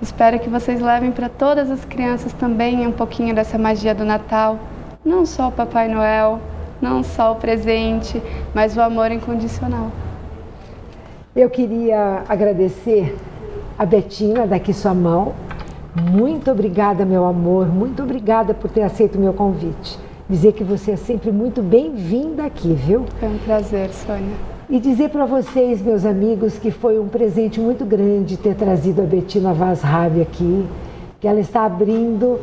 Espero que vocês levem para todas as crianças também um pouquinho dessa magia do Natal, não só o Papai Noel, não só o presente, mas o amor incondicional. Eu queria agradecer a Betina, daqui sua mão. Muito obrigada, meu amor, muito obrigada por ter aceito o meu convite. Dizer que você é sempre muito bem-vinda aqui, viu? Foi um prazer, Sônia. E dizer para vocês, meus amigos, que foi um presente muito grande ter trazido a Betina Vaz Rabi aqui, que ela está abrindo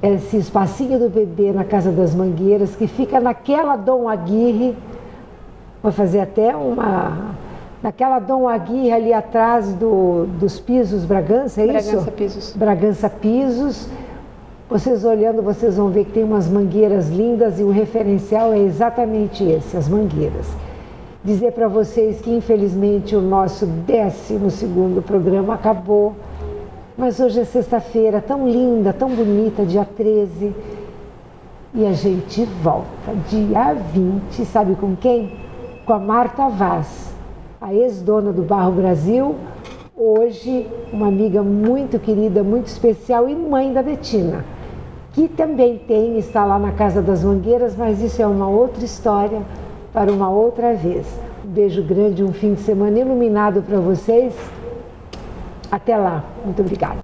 esse espacinho do bebê na Casa das Mangueiras, que fica naquela Dom Aguirre, vou fazer até naquela Dom Aguirre ali atrás dos Pisos Bragança, é isso? Bragança Pisos. Bragança Pisos. Vocês olhando, vocês vão ver que tem umas mangueiras lindas e o referencial é exatamente esse, as mangueiras. Dizer para vocês que infelizmente o nosso 12º programa acabou, mas hoje é sexta-feira, tão linda, tão bonita, dia 13, e a gente volta dia 20, sabe com quem? Com a Marta Vaz, a ex-dona do Barro Brasil, hoje uma amiga muito querida, muito especial e mãe da Betina, que também está lá na Casa das Mangueiras, mas isso é uma outra história para uma outra vez. Um beijo grande, um fim de semana iluminado para vocês. Até lá. Muito obrigada.